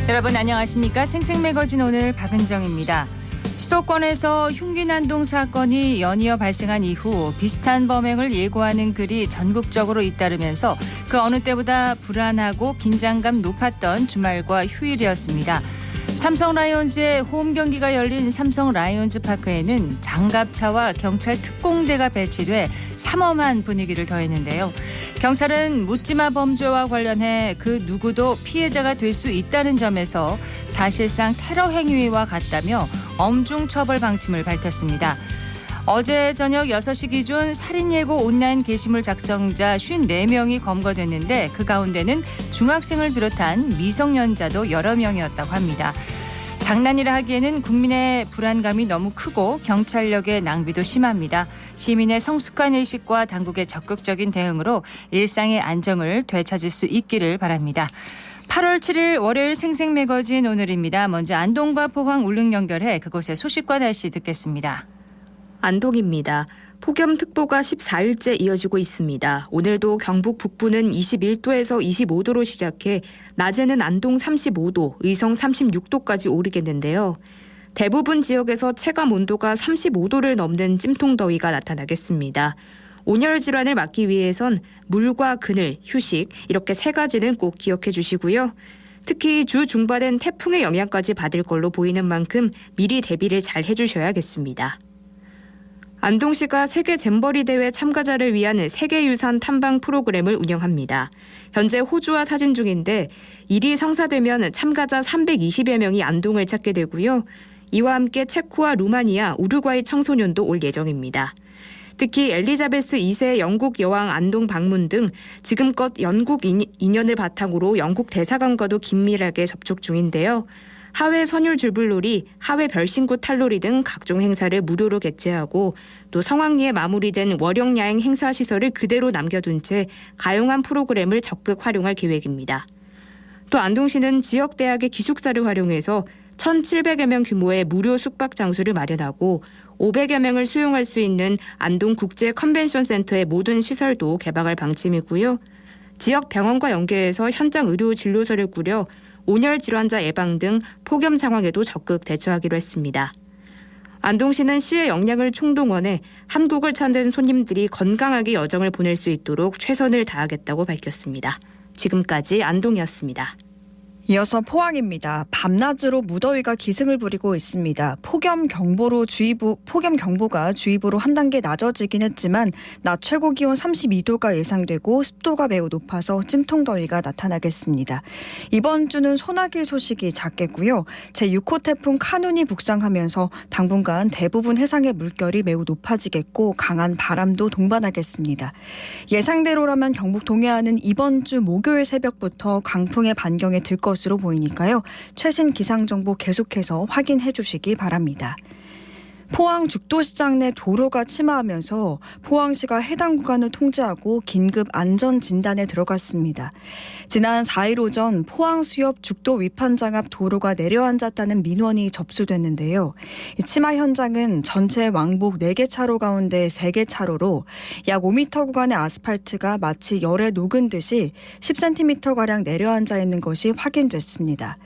여러분 안녕하십니까? 생생매거진 오늘 박은정입니다. 수도권에서 흉기 난동 사건이 연이어 발생한 이후 비슷한 범행을 예고하는 글이 전국적으로 잇따르면서 그 어느 때보다 불안하고 긴장감 높았던 주말과 휴일이었습니다. 삼성 라이온즈의 홈 경기가 열린 삼성 라이온즈 파크에는 장갑차와 경찰 특공대가 배치돼 삼엄한 분위기를 더했는데요. 경찰은 묻지마 범죄와 관련해 그 누구도 피해자가 될 수 있다는 점에서 사실상 테러 행위와 같다며 엄중 처벌 방침을 밝혔습니다. 어제 저녁 6시 기준 살인 예고 온라인 게시물 작성자 54명이 검거됐는데 그 가운데는 중학생을 비롯한 미성년자도 여러 명이었다고 합니다. 장난이라 하기에는 국민의 불안감이 너무 크고 경찰력의 낭비도 심합니다. 시민의 성숙한 의식과 당국의 적극적인 대응으로 일상의 안정을 되찾을 수 있기를 바랍니다. 8월 7일 월요일 생생매거진 오늘입니다. 먼저 안동과 포항 울릉 연결해 그곳의 소식과 날씨 듣겠습니다. 안동입니다. 폭염특보가 14일째 이어지고 있습니다. 오늘도 경북 북부는 21도에서 25도로 시작해 낮에는 안동 35도, 의성 36도까지 오르겠는데요. 대부분 지역에서 체감 온도가 35도를 넘는 찜통더위가 나타나겠습니다. 온열 질환을 막기 위해선 물과 그늘, 휴식 이렇게 세 가지는 꼭 기억해 주시고요. 특히 주 중반엔 태풍의 영향까지 받을 걸로 보이는 만큼 미리 대비를 잘 해주셔야겠습니다. 안동시가 세계 잼버리 대회 참가자를 위한 세계유산 탐방 프로그램을 운영합니다. 현재 호주와 타진 중인데 일이 성사되면 참가자 320여 명이 안동을 찾게 되고요. 이와 함께 체코와 루마니아, 우루과이 청소년도 올 예정입니다. 특히 엘리자베스 2세 영국 여왕 안동 방문 등 지금껏 영국 인연을 바탕으로 영국 대사관과도 긴밀하게 접촉 중인데요. 하회 선율 줄불놀이, 하회 별신구 탈놀이 등 각종 행사를 무료로 개최하고 또 성황리에 마무리된 월영야행 행사 시설을 그대로 남겨둔 채 가용한 프로그램을 적극 활용할 계획입니다. 또 안동시는 지역대학의 기숙사를 활용해서 1,700여 명 규모의 무료 숙박 장소를 마련하고 500여 명을 수용할 수 있는 안동 국제 컨벤션 센터의 모든 시설도 개방할 방침이고요. 지역 병원과 연계해서 현장 의료 진료소를 꾸려 온열 질환자 예방 등 폭염 상황에도 적극 대처하기로 했습니다. 안동시는 시의 역량을 총동원해 한국을 찾는 손님들이 건강하게 여정을 보낼 수 있도록 최선을 다하겠다고 밝혔습니다. 지금까지 안동이었습니다. 이어서 포항입니다. 밤낮으로 무더위가 기승을 부리고 있습니다. 폭염경보가 주의보로 한 단계 낮아지긴 했지만 낮 최고 기온 32도가 예상되고 습도가 매우 높아서 찜통더위가 나타나겠습니다. 이번 주는 소나기 소식이 잦겠고요. 제6호 태풍 카눈이 북상하면서 당분간 대부분 해상의 물결이 매우 높아지겠고 강한 바람도 동반하겠습니다. 예상대로라면 경북 동해안은 이번 주 목요일 새벽부터 강풍의 반경에 들 것으로 보이니까요. 최신 기상정보 계속해서 확인해 주시기 바랍니다. 포항 죽도시장 내 도로가 침하하면서 포항시가 해당 구간을 통제하고 긴급 안전진단에 들어갔습니다. 지난 4일 오전 포항 수협 죽도 위판장 앞 도로가 내려앉았다는 민원이 접수됐는데요. 침하 현장은 전체 왕복 4개 차로 가운데 3개 차로로 약 5m 구간의 아스팔트가 마치 열에 녹은 듯이 10cm가량 내려앉아 있는 것이 확인됐습니다.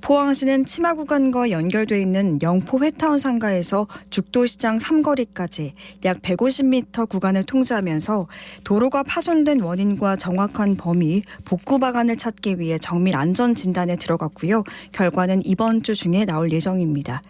포항시는 침하 구간과 연결돼 있는 영포 회타운 상가에서 죽도시장 삼거리까지 약 150m 구간을 통제하면서 도로가 파손된 원인과 정확한 범위, 복구 방안을 찾기 위해 정밀 안전 진단에 들어갔고요. 결과는 이번 주 중에 나올 예정입니다.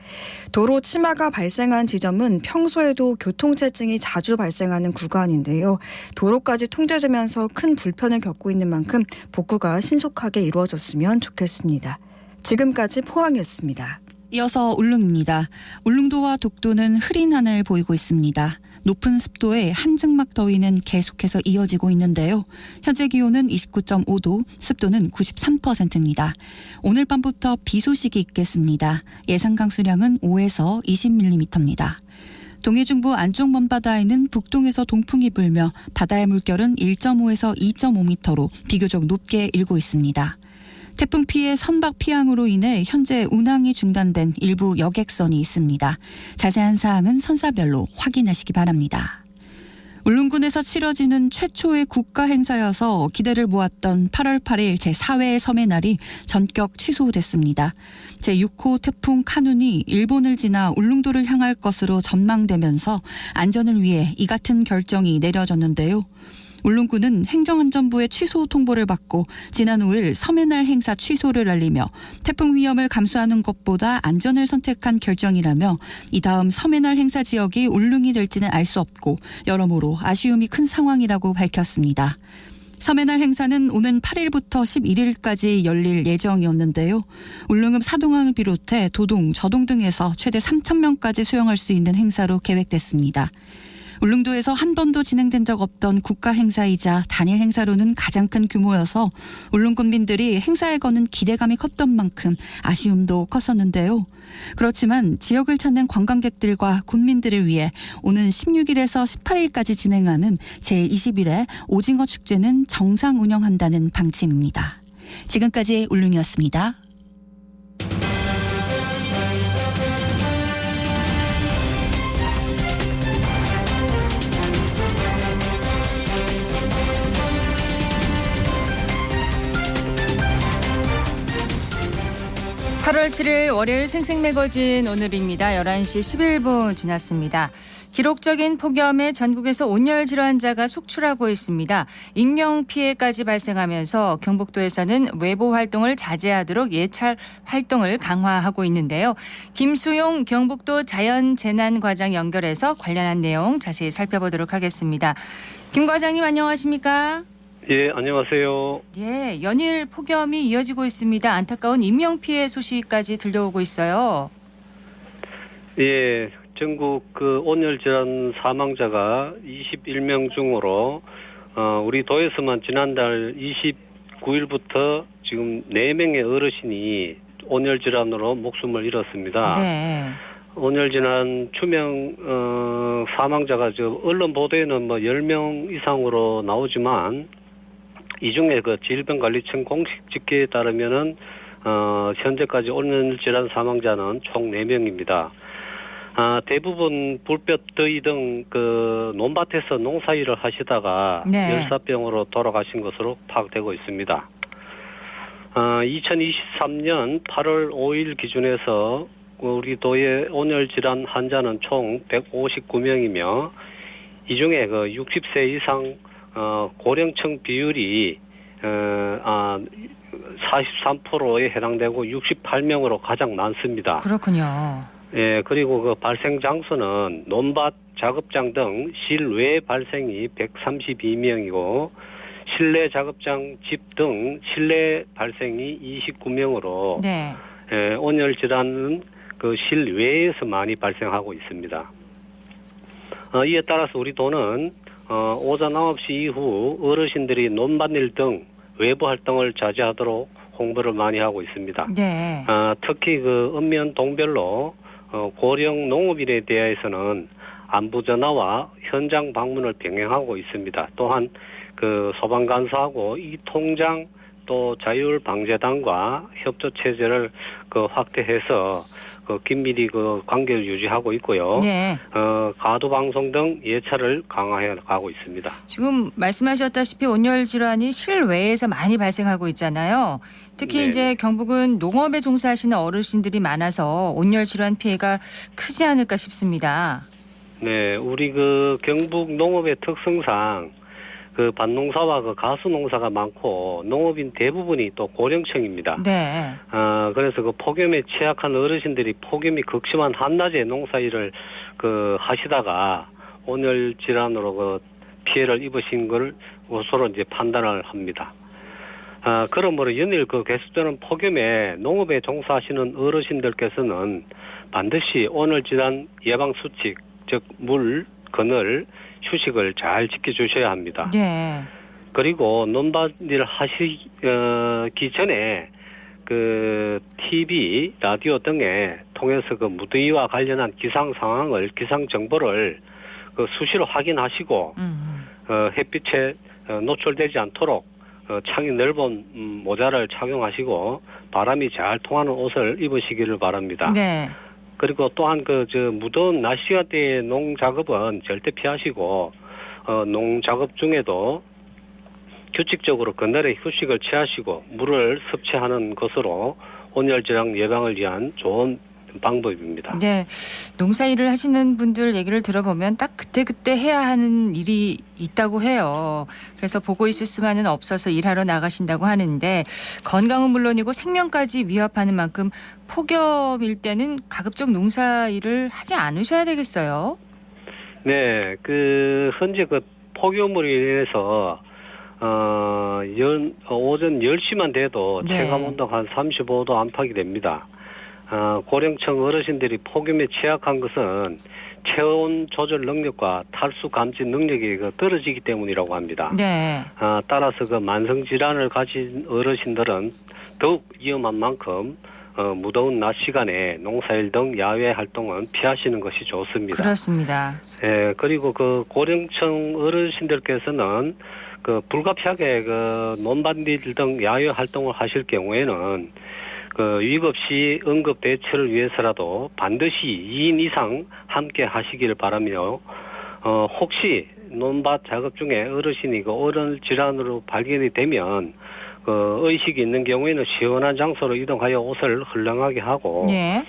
도로 침하가 발생한 지점은 평소에도 교통체증이 자주 발생하는 구간인데요. 도로까지 통제되면서 큰 불편을 겪고 있는 만큼 복구가 신속하게 이루어졌으면 좋겠습니다. 지금까지 포항이었습니다. 이어서 울릉입니다. 울릉도와 독도는 흐린 하늘 보이고 있습니다. 높은 습도에 한증막 더위는 계속해서 이어지고 있는데요. 현재 기온은 29.5도, 습도는 93%입니다. 오늘 밤부터 비 소식이 있겠습니다. 예상 강수량은 5에서 20mm입니다. 동해중부 안쪽 먼바다에는 북동에서 동풍이 불며 바다의 물결은 1.5에서 2.5m로 비교적 높게 일고 있습니다. 태풍 피해 선박 피항으로 인해 현재 운항이 중단된 일부 여객선이 있습니다. 자세한 사항은 선사별로 확인하시기 바랍니다. 울릉군에서 치러지는 최초의 국가 행사여서 기대를 모았던 8월 8일 제4회 섬의 날이 전격 취소됐습니다. 제6호 태풍 카눈이 일본을 지나 울릉도를 향할 것으로 전망되면서 안전을 위해 이 같은 결정이 내려졌는데요. 울릉군은 행정안전부의 취소 통보를 받고 지난 5일 섬의 날 행사 취소를 알리며 태풍 위험을 감수하는 것보다 안전을 선택한 결정이라며 이 다음 섬의 날 행사 지역이 울릉이 될지는 알 수 없고 여러모로 아쉬움이 큰 상황이라고 밝혔습니다. 섬의 날 행사는 오는 8일부터 11일까지 열릴 예정이었는데요. 울릉읍 사동항을 비롯해 도동, 저동 등에서 최대 3,000명까지 수용할 수 있는 행사로 계획됐습니다. 울릉도에서 한 번도 진행된 적 없던 국가 행사이자 단일 행사로는 가장 큰 규모여서 울릉군민들이 행사에 거는 기대감이 컸던 만큼 아쉬움도 컸었는데요. 그렇지만 지역을 찾는 관광객들과 군민들을 위해 오는 16일에서 18일까지 진행하는 제20일의 오징어 축제는 정상 운영한다는 방침입니다. 지금까지 울릉이었습니다. (8월 7일) 월요일 생생매거진 오늘입니다. 11시 11분 지났습니다. 기록적인 폭염에 전국에서 온열 질환자가 속출하고 있습니다. 인명피해까지 발생하면서 경북도에서는 외부 활동을 자제하도록 예찰 활동을 강화하고 있는데요. 김수용 경북도 자연재난과장 연결해서 관련한 내용 자세히 살펴보도록 하겠습니다. 김 과장님 안녕하십니까? 예, 안녕하세요. 예, 연일 폭염이 이어지고 있습니다. 안타까운 인명피해 소식까지 들려오고 있어요. 예, 전국 온열질환 사망자가 21명 중으로 우리 도에서만 지난달 29일부터 지금 4명의 어르신이 온열질환으로 목숨을 잃었습니다. 네. 온열질환 추명 사망자가 언론 보도에는 10명 이상으로 나오지만 이 중에 질병관리청 공식 집계에 따르면은 현재까지 온열질환 사망자는 총 4명입니다. 대부분 불볕 더위 등 논밭에서 농사일을 하시다가 네. 열사병으로 돌아가신 것으로 파악되고 있습니다. 2023년 8월 5일 기준에서 우리 도의 온열질환 환자는 총 159명이며 이 중에 60세 이상 고령층 비율이 43%에 해당되고 68명으로 가장 많습니다. 그렇군요. 예, 그리고 발생 장소는 논밭, 작업장 등 실외 발생이 132명이고 실내 작업장, 집 등 실내 발생이 29명으로 네. 온열 질환은 실외에서 많이 발생하고 있습니다. 이에 따라서 우리 도는 오전 9시 이후 어르신들이 논밭일 등 외부 활동을 자제하도록 홍보를 많이 하고 있습니다. 네. 특히 읍면 동별로 고령 농업인에 대해서는 안부 전화와 현장 방문을 병행하고 있습니다. 또한 소방관서하고 이 통장 또 자율방재단과 협조 체제를 확대해서 긴밀히 관계를 유지하고 있고요. 네. 가도 방송 등 예찰을 강화해 가고 있습니다. 지금 말씀하셨다시피 온열 질환이 실외에서 많이 발생하고 있잖아요. 특히 네. 이제 경북은 농업에 종사하시는 어르신들이 많아서 온열 질환 피해가 크지 않을까 싶습니다. 네, 우리 경북 농업의 특성상 밭농사와 가수농사가 많고 농업인 대부분이 또 고령층입니다. 네. 그래서 폭염에 취약한 어르신들이 폭염이 극심한 한낮에 농사일을 하시다가 온열 질환으로 피해를 입으신 걸 우선으로 이제 판단을 합니다. 그러므로 연일 계속되는 폭염에 농업에 종사하시는 어르신들께서는 반드시 온열 질환 예방 수칙, 즉 물, 그늘, 휴식을 잘 지켜주셔야 합니다. 네. 그리고 논밭일 하시기 전에 TV, 라디오 등에 통해서 무더위와 관련한 기상 상황을, 기상 정보를 수시로 확인하시고 햇빛에 노출되지 않도록 창이 넓은 모자를 착용하시고 바람이 잘 통하는 옷을 입으시기를 바랍니다. 네. 그리고 또한 무더운 낮 시간대의 농작업은 절대 피하시고 농작업 중에도 규칙적으로 그날에 휴식을 취하시고 물을 섭취하는 것으로 온열 질환 예방을 위한 좋은 방법입니다. 네, 농사 일을 하시는 분들 얘기를 들어보면 딱 그때그때 해야 하는 일이 있다고 해요. 그래서 보고 있을 수만은 없어서 일하러 나가신다고 하는데 건강은 물론이고 생명까지 위협하는 만큼 폭염일 때는 가급적 농사 일을 하지 않으셔야 되겠어요. 네, 현재 폭염으로 인해서 오전 10시만 돼도 네. 체감 온도가 한 35도 안팎이 됩니다. 고령층 어르신들이 폭염에 취약한 것은 체온 조절 능력과 탈수 감지 능력이 떨어지기 때문이라고 합니다. 네. 따라서 만성 질환을 가진 어르신들은 더욱 위험한 만큼 무더운 낮 시간에 농사일 등 야외 활동은 피하시는 것이 좋습니다. 그렇습니다. 예, 그리고 고령층 어르신들께서는 불가피하게 논밭일 등 야외 활동을 하실 경우에는 위급 시 응급 대처를 위해서라도 반드시 2인 이상 함께 하시기를 바라며 혹시 논밭 작업 중에 어르신이 온열 질환으로 발견이 되면 의식이 있는 경우에는 시원한 장소로 이동하여 옷을 헐렁하게 하고 네.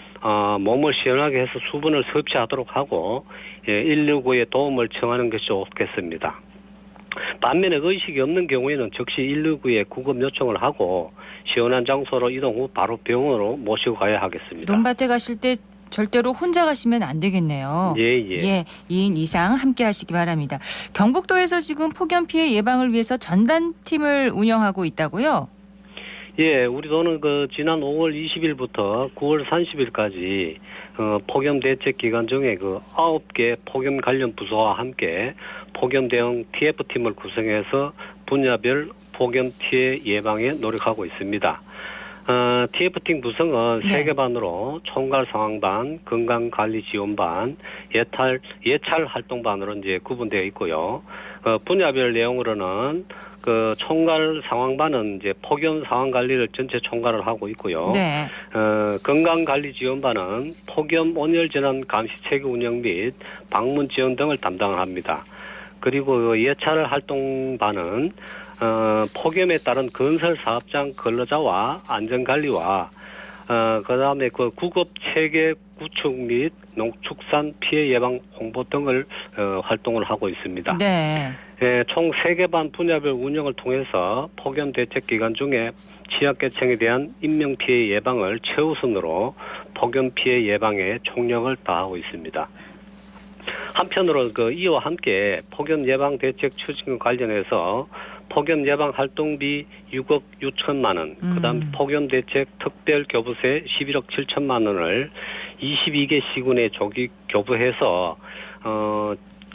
몸을 시원하게 해서 수분을 섭취하도록 하고 119에 도움을 청하는 것이 좋겠습니다. 반면에 의식이 없는 경우에는 즉시 119에 구급 요청을 하고 시원한 장소로 이동 후 바로 병원으로 모시고 가야 하겠습니다. 논밭에 가실 때 절대로 혼자 가시면 안 되겠네요. 예. 2인 이상 함께 하시기 바랍니다. 경북도에서 지금 폭염 피해 예방을 위해서 전단팀을 운영하고 있다고요? 예, 우리 도는 지난 5월 20일부터 9월 30일까지 폭염 대책 기간 중에 9개 폭염 관련 부서와 함께 폭염 대응 TF팀을 구성해서 분야별 폭염 피해 예방에 노력하고 있습니다. TF팀 구성은 네. 3개 반으로 총괄 상황반, 건강관리 지원반, 예찰 활동반으로 이제 구분되어 있고요. 분야별 내용으로는 총괄 상황반은 이제 폭염 상황 관리를 전체 총괄을 하고 있고요. 네. 건강관리 지원반은 폭염 온열 질환 감시 체계 운영 및 방문 지원 등을 담당합니다. 그리고 예찰 활동반은 폭염에 따른 건설 사업장 근로자와 안전관리와 그다음에 구급 체계 구축 및 농축산 피해 예방 홍보 등을 활동을 하고 있습니다. 네. 총 3개 반 분야별 운영을 통해서 폭염 대책 기간 중에 취약계층에 대한 인명 피해 예방을 최우선으로 폭염 피해 예방에 총력을 다하고 있습니다. 한편으로 이와 함께 폭염 예방 대책 추진 관련해서 폭염 예방 활동비 6억 6천만 원, 그다음 폭염 대책 특별 교부세 11억 7천만 원을 22개 시군에 조기 교부해서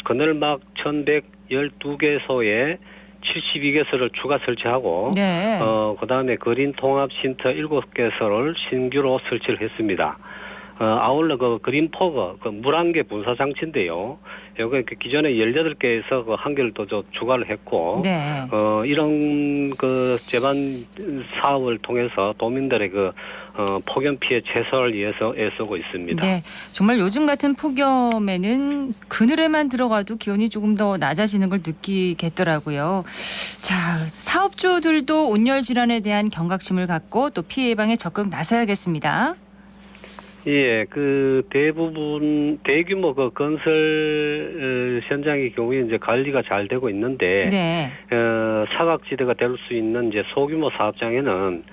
그늘막 1,112개소에 72개소를 추가 설치하고 네. 그다음에 그린 통합 쉼터 7개소를 신규로 설치를 했습니다. 아울러 그린포그 물안개 분사 장치인데요. 여기 기존에 18개에서 1개를 더 추가를 했고, 네. 이런 재반 사업을 통해서 도민들의 폭염 피해 최소화를 위해서 애쓰고 있습니다. 네. 정말 요즘 같은 폭염에는 그늘에만 들어가도 기온이 조금 더 낮아지는 걸 느끼겠더라고요. 자, 사업주들도 온열 질환에 대한 경각심을 갖고 또 피해 예방에 적극 나서야겠습니다. 예, 대부분 대규모 건설 현장의 경우에 이제 관리가 잘 되고 있는데, 네. 사각지대가 될 수 있는 이제 소규모 사업장에는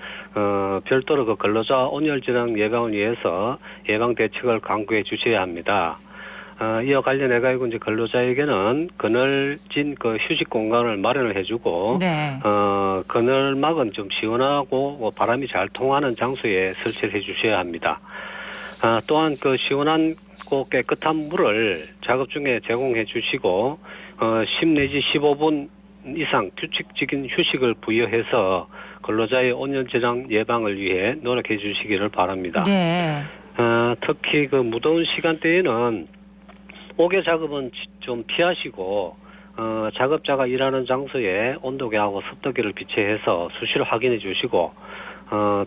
별도로 근로자 온열 질환 예방을 위해서 예방 대책을 강구해 주셔야 합니다. 이와 관련해 가지고 이제 근로자에게는 그늘진 휴식 공간을 마련을 해주고, 네. 그늘막은 좀 시원하고 바람이 잘 통하는 장소에 설치를 해주셔야 합니다. 또한 시원한 깨끗한 물을 작업 중에 제공해 주시고 10 내지 15분 이상 규칙적인 휴식을 부여해서 근로자의 온열 질환 예방을 위해 노력해 주시기를 바랍니다. 네. 특히 무더운 시간대에는 옥외 작업은 좀 피하시고 작업자가 일하는 장소에 온도계하고 습도계를 비치해서 수시로 확인해 주시고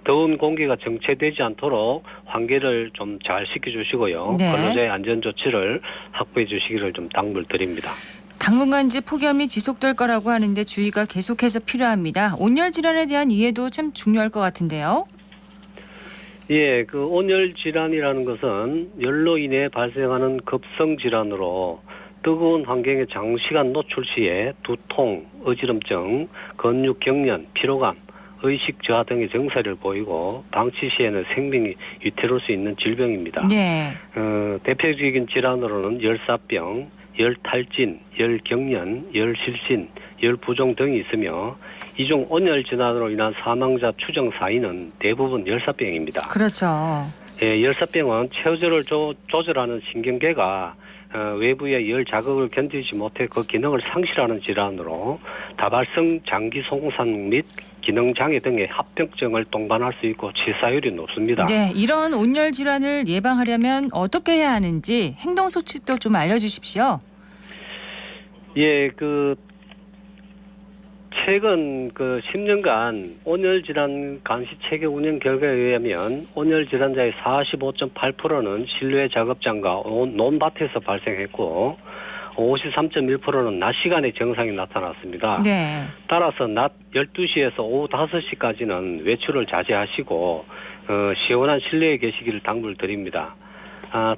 더운 공기가 정체되지 않도록 환기를 좀 잘 시켜주시고요. 네. 근로자의 안전 조치를 확보해 주시기를 좀 당부드립니다. 당분간 이제 폭염이 지속될 거라고 하는데 주의가 계속해서 필요합니다. 온열 질환에 대한 이해도 참 중요할 것 같은데요. 예, 그 온열 질환이라는 것은 열로 인해 발생하는 급성 질환으로 뜨거운 환경에 장시간 노출 시에 두통, 어지럼증, 근육 경련, 피로감, 의식 저하 등의 증세를 보이고 방치 시에는 생명이 위태로울 수 있는 질병입니다. 네. 대표적인 질환으로는 열사병, 열탈진, 열경련, 열실신, 열부종 등이 있으며 이중 온열 질환으로 인한 사망자 추정 사인은 대부분 열사병입니다. 그렇죠. 예, 열사병은 체온을 조절하는 신경계가 외부의 열 자극을 견디지 못해 그 기능을 상실하는 질환으로 다발성 장기 송산 및 기능 장애 등의 합병증을 동반할 수 있고 치사율이 높습니다. 네, 이런 온열 질환을 예방하려면 어떻게 해야 하는지 행동 수칙도 좀 알려주십시오. 예, 최근 10년간 온열 질환 감시 체계 운영 결과에 의하면 온열 질환자의 45.8%는 실외 작업장과 논밭에서 발생했고 53.1%는 낮 시간에 증상이 나타났습니다. 네. 따라서 낮 12시에서 오후 5시까지는 외출을 자제하시고 시원한 실내에 계시기를 당부드립니다.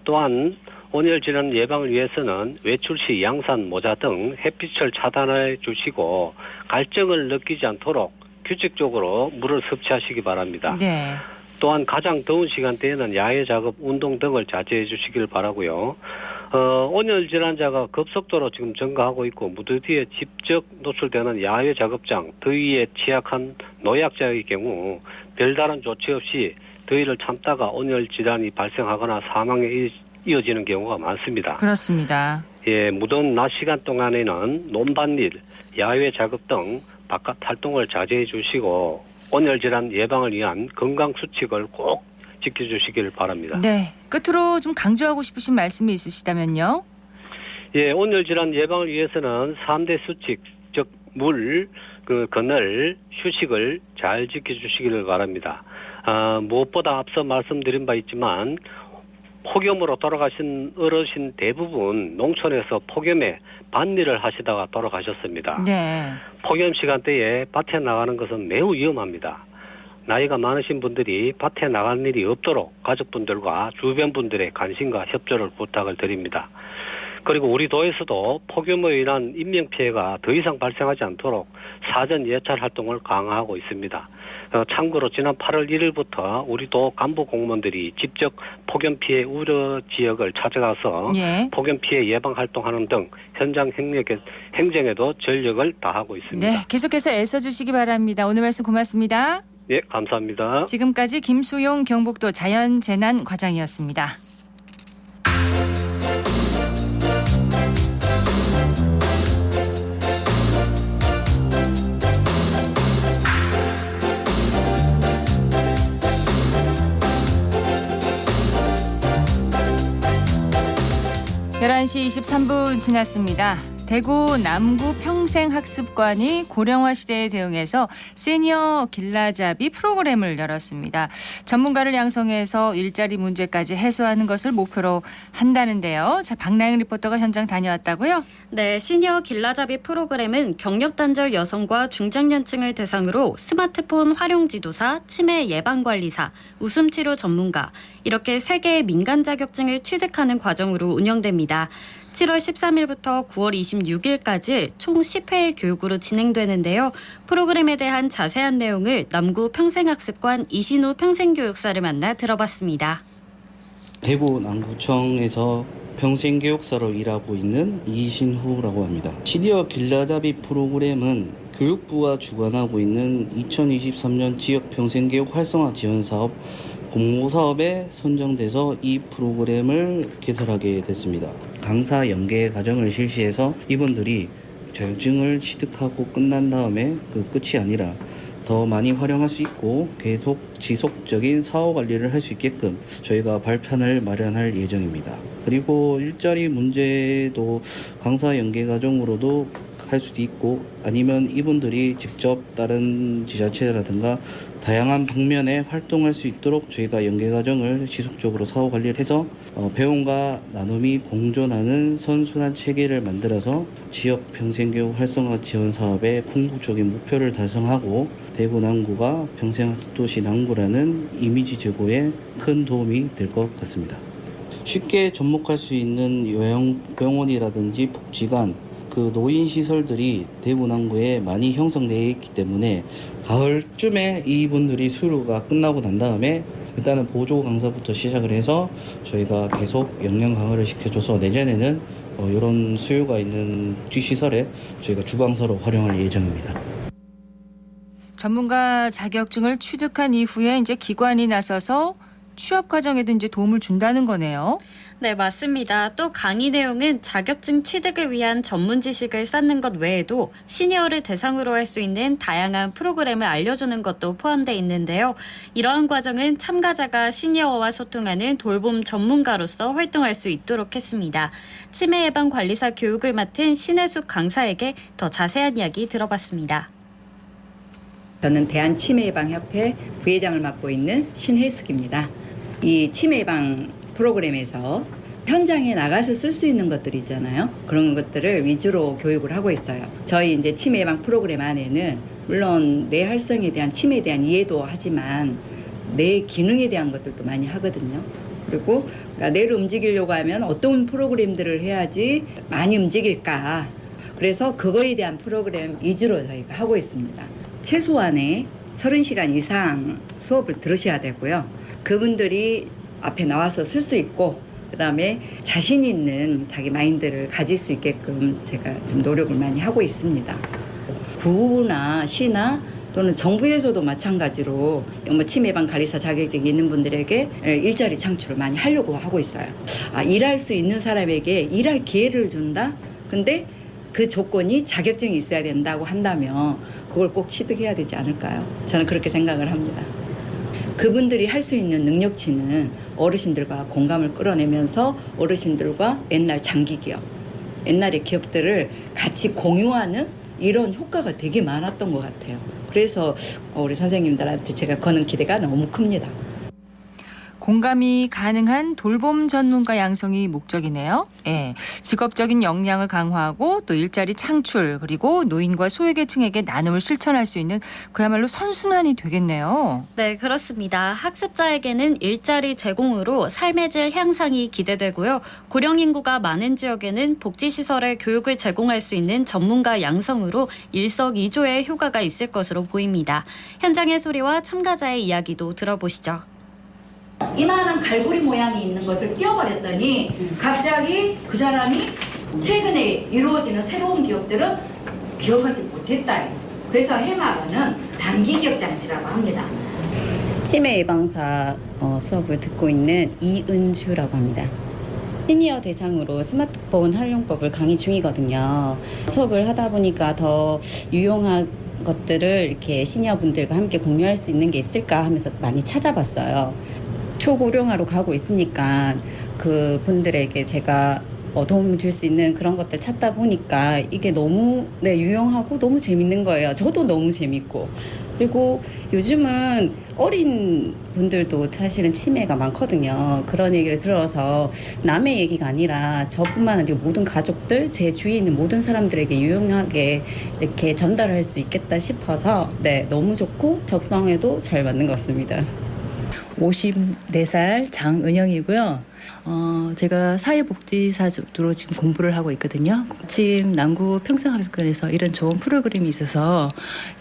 또한 온열 질환 예방을 위해서는 외출 시 양산, 모자 등 햇빛을 차단해 주시고 갈증을 느끼지 않도록 규칙적으로 물을 섭취하시기 바랍니다. 네. 또한 가장 더운 시간대에는 야외 작업, 운동 등을 자제해 주시길 바라고요. 온열 질환자가 급속도로 지금 증가하고 있고 무더위에 직접 노출되는 야외 작업장, 더위에 취약한 노약자의 경우 별다른 조치 없이 더위를 참다가 온열 질환이 발생하거나 사망에 이어지는 경우가 많습니다. 그렇습니다. 예, 무더운 낮 시간 동안에는 논밭일, 야외 작업 등 바깥 활동을 자제해 주시고 온열 질환 예방을 위한 건강 수칙을 꼭 지켜주시길 바랍니다. 네. 끝으로 좀 강조하고 싶으신 말씀이 있으시다면요. 예, 온열 질환 예방을 위해서는 3대 수칙, 즉 물, 그늘, 휴식을 잘 지켜주시기를 바랍니다. 무엇보다 앞서 말씀드린 바 있지만 폭염으로 돌아가신 어르신 대부분 농촌에서 폭염에 밭일을 하시다가 돌아가셨습니다. 네. 폭염 시간대에 밭에 나가는 것은 매우 위험합니다. 나이가 많으신 분들이 밭에 나갈 일이 없도록 가족분들과 주변 분들의 관심과 협조를 부탁을 드립니다. 그리고 우리 도에서도 폭염으로 인한 인명피해가 더 이상 발생하지 않도록 사전 예찰 활동을 강화하고 있습니다. 참고로 지난 8월 1일부터 우리 도 간부 공무원들이 직접 폭염 피해 우려 지역을 찾아가서 예. 폭염 피해 예방 활동하는 등 현장 행정에도 전력을 다하고 있습니다. 네. 계속해서 애써주시기 바랍니다. 오늘 말씀 고맙습니다. 예, 감사합니다. 지금까지 김수용 경북도 자연재난과장이었습니다. (11시 23분) 지났습니다. 대구 남구 평생학습관이 고령화 시대에 대응해서 시니어 길라잡이 프로그램을 열었습니다. 전문가를 양성해서 일자리 문제까지 해소하는 것을 목표로 한다는데요. 자, 박나영 리포터가 현장 다녀왔다고요? 네, 시니어 길라잡이 프로그램은 경력단절 여성과 중장년층을 대상으로 스마트폰 활용 지도사, 치매 예방관리사, 웃음치료 전문가 이렇게 3개의 민간 자격증을 취득하는 과정으로 운영됩니다. 7월 13일부터 9월 26일까지 총 10회의 교육으로 진행되는데요. 프로그램에 대한 자세한 내용을 남구 평생학습관 이신우 평생교육사를 만나 들어봤습니다. 대구 남구청에서 평생교육사로 일하고 있는 이신후라고 합니다. 시니어 길라잡이 프로그램은 교육부가 주관하고 있는 2023년 지역 평생교육 활성화 지원사업 공모사업에 선정돼서 이 프로그램을 개설하게 됐습니다. 강사 연계 과정을 실시해서 이분들이 자격증을 취득하고 끝난 다음에 끝이 아니라 더 많이 활용할 수 있고 계속 지속적인 사후 관리를 할 수 있게끔 저희가 발판을 마련할 예정입니다. 그리고 일자리 문제도 강사 연계 과정으로도 할 수도 있고 아니면 이분들이 직접 다른 지자체라든가 다양한 방면에 활동할 수 있도록 저희가 연계과정을 지속적으로 사후 관리를 해서 배움과 나눔이 공존하는 선순환 체계를 만들어서 지역 평생교육 활성화 지원 사업의 궁극적인 목표를 달성하고 대구 남구가 평생학습도시 남구라는 이미지 제고에 큰 도움이 될 것 같습니다. 쉽게 접목할 수 있는 요양병원이라든지 복지관, 그 노인 시설들이 대구 남구에 많이 형성되어 있기 때문에 가을쯤에 이분들이 수료가 끝나고 난 다음에 일단은 보조 강사부터 시작을 해서 저희가 계속 역량 강화를 시켜줘서 내년에는 이런 수요가 있는 복지시설에 저희가 주방서로 활용할 예정입니다. 전문가 자격증을 취득한 이후에 이제 기관이 나서서 취업 과정에도 이제 도움을 준다는 거네요. 네, 맞습니다. 또 강의 내용은 자격증 취득을 위한 전문 지식을 쌓는 것 외에도 시니어를 대상으로 할 수 있는 다양한 프로그램을 알려주는 것도 포함되어 있는데요. 이러한 과정은 참가자가 시니어와 소통하는 돌봄 전문가로서 활동할 수 있도록 했습니다. 치매 예방 관리사 교육을 맡은 신혜숙 강사에게 더 자세한 이야기 들어봤습니다. 저는 대한치매예방협회 부회장을 맡고 있는 신혜숙입니다. 이 치매예방 프로그램에서 현장에 나가서 쓸 수 있는 것들 있잖아요. 그런 것들을 위주로 교육을 하고 있어요. 저희 이제 치매예방 프로그램 안에는 물론 뇌 활성에 대한 치매에 대한 이해도 하지만 뇌 기능에 대한 것들도 많이 하거든요. 그리고 그러니까 뇌를 움직이려고 하면 어떤 프로그램들을 해야지 많이 움직일까. 그래서 그거에 대한 프로그램 위주로 저희가 하고 있습니다. 최소한의 30시간 이상 수업을 들으셔야 되고요. 그분들이 앞에 나와서 쓸 수 있고 그다음에 자신 있는 자기 마인드를 가질 수 있게끔 제가 좀 노력을 많이 하고 있습니다. 구나 시나 또는 정부에서도 마찬가지로 치매 예방 관리사 자격증이 있는 분들에게 일자리 창출을 많이 하려고 하고 있어요. 일할 수 있는 사람에게 일할 기회를 준다? 근데 그 조건이 자격증이 있어야 된다고 한다면 그걸 꼭 취득해야 되지 않을까요? 저는 그렇게 생각을 합니다. 그분들이 할 수 있는 능력치는 어르신들과 공감을 끌어내면서 어르신들과 옛날 장기 기업, 옛날의 기업들을 같이 공유하는 이런 효과가 되게 많았던 것 같아요. 그래서 우리 선생님들한테 제가 거는 기대가 너무 큽니다. 공감이 가능한 돌봄 전문가 양성이 목적이네요. 예, 직업적인 역량을 강화하고 또 일자리 창출 그리고 노인과 소외계층에게 나눔을 실천할 수 있는 그야말로 선순환이 되겠네요. 네, 그렇습니다. 학습자에게는 일자리 제공으로 삶의 질 향상이 기대되고요. 고령 인구가 많은 지역에는 복지시설의 교육을 제공할 수 있는 전문가 양성으로 일석이조의 효과가 있을 것으로 보입니다. 현장의 소리와 참가자의 이야기도 들어보시죠. 이만한 갈고리 모양이 있는 것을 띄워버렸더니 갑자기 그 사람이 최근에 이루어지는 새로운 기업들은 기억하지 못했다. 그래서 해마가는 단기 기억 장치라고 합니다. 치매 예방사 수업을 듣고 있는 이은주라고 합니다. 시니어 대상으로 스마트폰 활용법을 강의 중이거든요. 수업을 하다 보니까 더 유용한 것들을 이렇게 시니어분들과 함께 공유할 수 있는 게 있을까 하면서 많이 찾아봤어요. 초고령화로 가고 있으니까 그 분들에게 제가 도움을 줄 수 있는 그런 것들 찾다 보니까 이게 너무 유용하고 너무 재밌는 거예요. 저도 너무 재밌고. 그리고 요즘은 어린 분들도 사실은 치매가 많거든요. 그런 얘기를 들어서 남의 얘기가 아니라 저뿐만 아니라 모든 가족들, 제 주위에 있는 모든 사람들에게 유용하게 이렇게 전달할 수 있겠다 싶어서 너무 좋고 적성에도 잘 맞는 것 같습니다. 54살 장은영이고요. 제가 사회복지사로 지금 공부를 하고 있거든요. 지금 남구 평생학습관에서 이런 좋은 프로그램이 있어서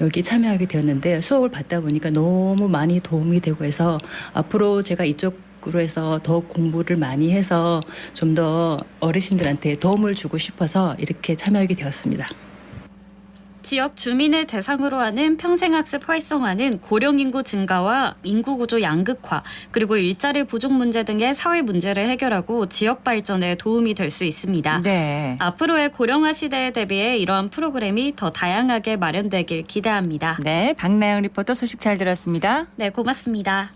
여기 참여하게 되었는데 수업을 받다 보니까 너무 많이 도움이 되고 해서 앞으로 제가 이쪽으로 해서 더 공부를 많이 해서 좀 더 어르신들한테 도움을 주고 싶어서 이렇게 참여하게 되었습니다. 지역 주민을 대상으로 하는 평생학습 활성화는 고령 인구 증가와 인구 구조 양극화 그리고 일자리 부족 문제 등의 사회 문제를 해결하고 지역 발전에 도움이 될 수 있습니다. 네. 앞으로의 고령화 시대에 대비해 이러한 프로그램이 더 다양하게 마련되길 기대합니다. 네, 박나영 리포터 소식 잘 들었습니다. 네, 고맙습니다.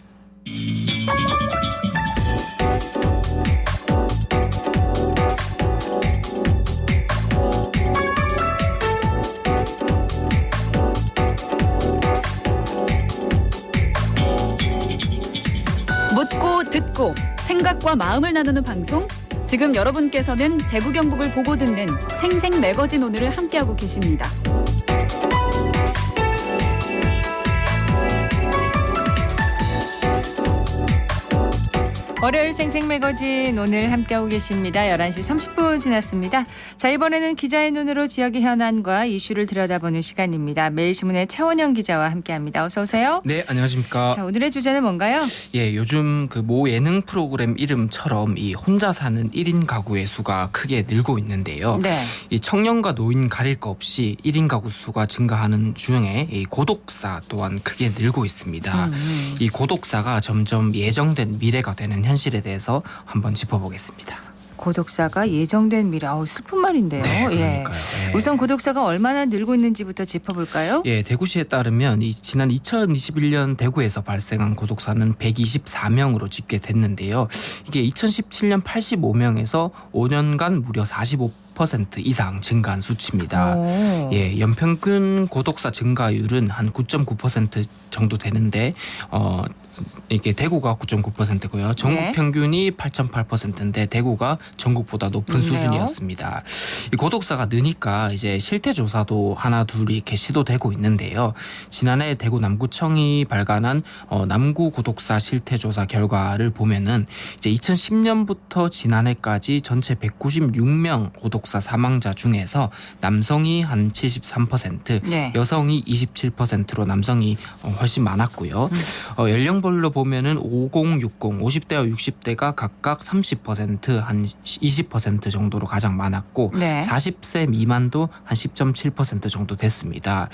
묻고 듣고 생각과 마음을 나누는 방송. 지금 여러분께서는 대구 경북을 보고 듣는 생생 매거진 오늘을 함께하고 계십니다. 월요일 생생 매거진 오늘 함께하고 계십니다. 11시 30분 지났습니다. 자, 이번에는 기자의 눈으로 지역의 현안과 이슈를 들여다보는 시간입니다. 매일신문의 차원영 기자와 함께합니다. 어서 오세요. 네, 안녕하십니까. 자, 오늘의 주제는 뭔가요? 예, 요즘 그 모 예능 프로그램 이름처럼 이 혼자 사는 1인 가구의 수가 크게 늘고 있는데요. 네. 이 청년과 노인 가릴 거 없이 1인 가구 수가 증가하는 중에 이 고독사 또한 크게 늘고 있습니다. 이 고독사가 점점 예정된 미래가 되는 현실에 대해서 한번 짚어보겠습니다. 고독사가 예정된 미래. 슬픈 말인데요. 네, 그러니까요. 예. 우선 고독사가 얼마나 늘고 있는지부터 짚어볼까요? 예, 대구시에 따르면 지난 2021년 대구에서 발생한 고독사는 124명으로 집계됐는데요. 이게 2017년 85명에서 5년간 무려 45% 이상 증가한 수치입니다. 예, 연평균 고독사 증가율은 한 9.9% 정도 되는데 이게 대구가 9.9%고요. 전국 네. 평균이 8.8%인데 대구가 전국보다 높은 수준이었습니다. 이 고독사가 느니까 이제 실태 조사도 하나 둘 이렇게 시도되고 있는데요. 지난해 대구 남구청이 발간한 남구 고독사 실태 조사 결과를 보면은 이제 2010년부터 지난해까지 전체 196명 고독사 사망자 중에서 남성이 한 73%, 네. 여성이 27%로 남성이 훨씬 많았고요. 연령별로 보면은 50, 60, 50대와 60대가 각각 30%, 한 20% 정도로 가장 많았고 네. 40세 미만도 한 10.7% 정도 됐습니다.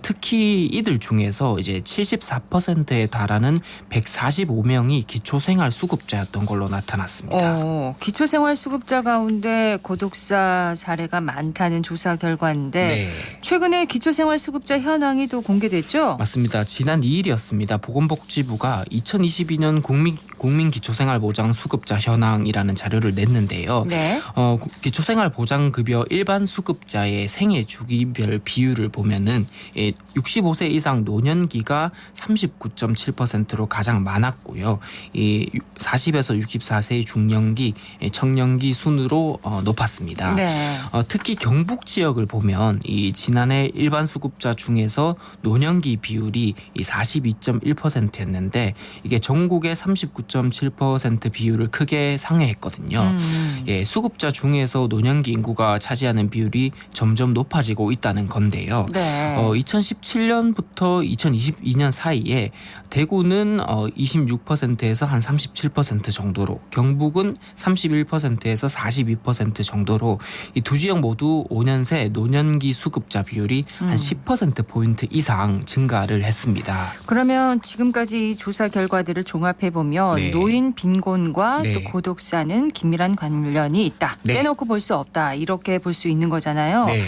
특히 이들 중에서 이제 74%에 달하는 145명이 기초생활수급자였던 걸로 나타났습니다. 기초생활수급자 가운데 고독사 사례가 많다는 조사 결과인데 네. 최근에 기초생활수급자 현황이 또 공개됐죠? 맞습니다. 지난 2일이었습니다. 보건복지부가 2022년 국민기초생활보장 수급자 현황이라는 자료를 냈는데요. 네. 기초생활보장급여 일반 수급자의 생애 주기별 비율을 보면은 65세 이상 노년기가 39.7%로 가장 많았고요. 40에서 64세의 중년기, 청년기 순으로 높았습니다. 네. 특히 경북 지역을 보면 이 지난해 일반 수급자 중에서 노년기 비율이 42.1%였는데 이게 전국의 39.7% 비율을 크게 상회했거든요. 예, 수급자 중에서 노년기 인구가 차지하는 비율이 점점 높아지고 있다는 건데요. 네. 2017년부터 2022년 사이에 대구는 26%에서 한 37% 정도로, 경북은 31%에서 42% 정도로 이 두 지역 모두 5년 새 노년기 수급자 비율이 한 10%포인트 이상 증가를 했습니다. 그러면 지금까지 이 조사 결과들을 종합해보면 네. 노인 빈곤과 네. 또 고독사는 긴밀한 관련이 있다. 네. 떼놓고 볼 수 없다. 이렇게 볼 수 있는 거잖아요. 네.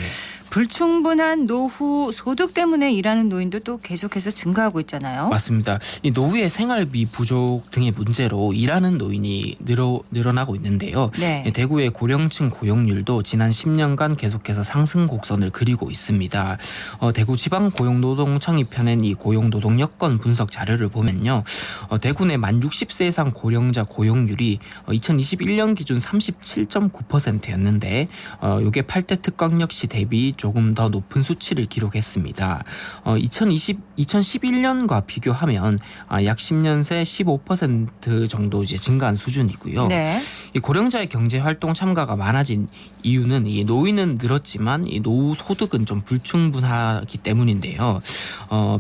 불충분한 노후 소득 때문에 일하는 노인도 또 계속해서 증가하고 있잖아요. 맞습니다. 이 노후의 생활비 부족 등의 문제로 일하는 노인이 늘어나고 있는데요. 네. 대구의 고령층 고용률도 지난 10년간 계속해서 상승 곡선을 그리고 있습니다. 대구지방고용노동청이 펴낸 이 고용노동 여건 분석 자료를 보면요. 대구 내 만 60세 이상 고령자 고용률이 2021년 기준 37.9%였는데 이게 8대 특강역 시 대비 조금 더 높은 수치를 기록했습니다. 2011년과 비교하면 약 10년 새 15% 정도 이제 증가한 수준이고요. 네. 이 고령자의 경제 활동 참가가 많아진 이유는 이 노인은 늘었지만 이 노후 소득은 좀 불충분하기 때문인데요.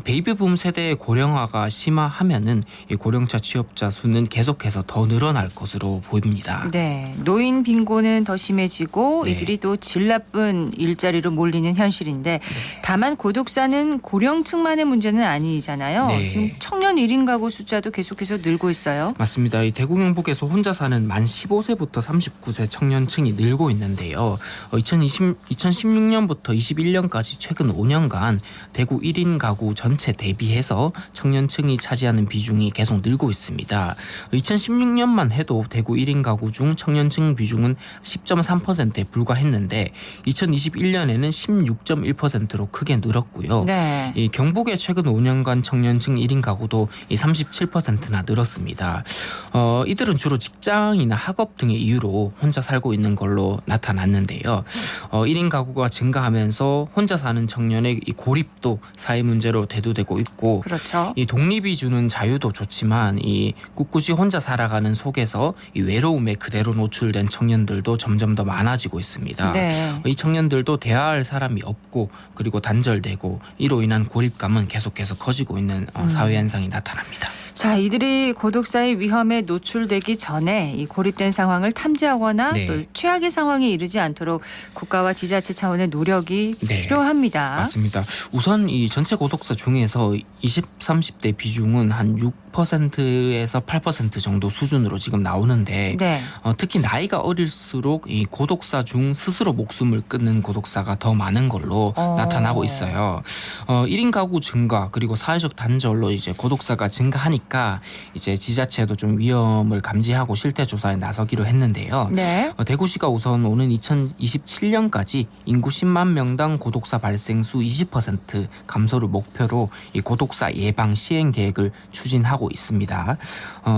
베이비붐 세대의 고령화가 심화하면은 이 고령차 취업자 수는 계속해서 더 늘어날 것으로 보입니다. 네. 노인 빈곤은 더 심해지고 네. 이들이 또 질 나쁜 일자리로 몰리는 현실인데 다만 고독사는 고령층만의 문제는 아니잖아요. 네. 지금 청년 1인 가구 숫자도 계속해서 늘고 있어요. 맞습니다. 이 대구 경북에서 혼자 사는 만 15세부터 39세 청년층이 늘고 있는데요. 2016년부터 21년까지 최근 5년간 대구 1인 가구 전체 대비해서 청년층이 차지하는 비중이 계속 늘고 있습니다. 2016년만 해도 대구 1인 가구 중 청년층 비중은 10.3%에 불과했는데 2021년에는 16.1%로 크게 늘었고요. 네. 이 경북의 최근 5년간 청년층 1인 가구도 37%나 늘었습니다. 이들은 주로 직장이나 학업 등의 이유로 혼자 살고 있는 걸로 나타났는데요. 1인 가구가 증가하면서 혼자 사는 청년의 이 고립도 사회 문제로 대두되고 있고, 그렇죠. 이 독립이 주는 자유도 좋지만 이 꿋꿋이 혼자 살아가는 속에서 이 외로움에 그대로 노출된 청년들도 점점 더 많아지고 있습니다. 네. 이 청년들도 대화할 사람이 없고 그리고 단절되고 이로 인한 고립감은 계속해서 커지고 있는 사회 현상이 나타납니다. 자, 이들이 고독사의 위험에 노출되기 전에 이 고립된 상황을 탐지하거나 네. 또 최악의 상황에 이르지 않도록 국가와 지자체 차원의 노력이 네. 필요합니다. 맞습니다. 우선 이 전체 고독사 중에서 20, 30대 비중은 한 6%에서 8% 정도 수준으로 지금 나오는데 네. 특히 나이가 어릴수록 이 고독사 중 스스로 목숨을 끊는 고독사가 더 많은 걸로 나타나고 있어요. 1인 가구 증가 그리고 사회적 단절로 이제 고독사가 증가하니까 이제 지자체도 좀 위험을 감지하고 실태 조사에 나서기로 했는데요. 네. 대구시가 우선 오는 2027년까지 인구 10만 명당 고독사 발생 수 20% 감소를 목표로 이 고독사 예방 시행 계획을 추진하고 있습니다.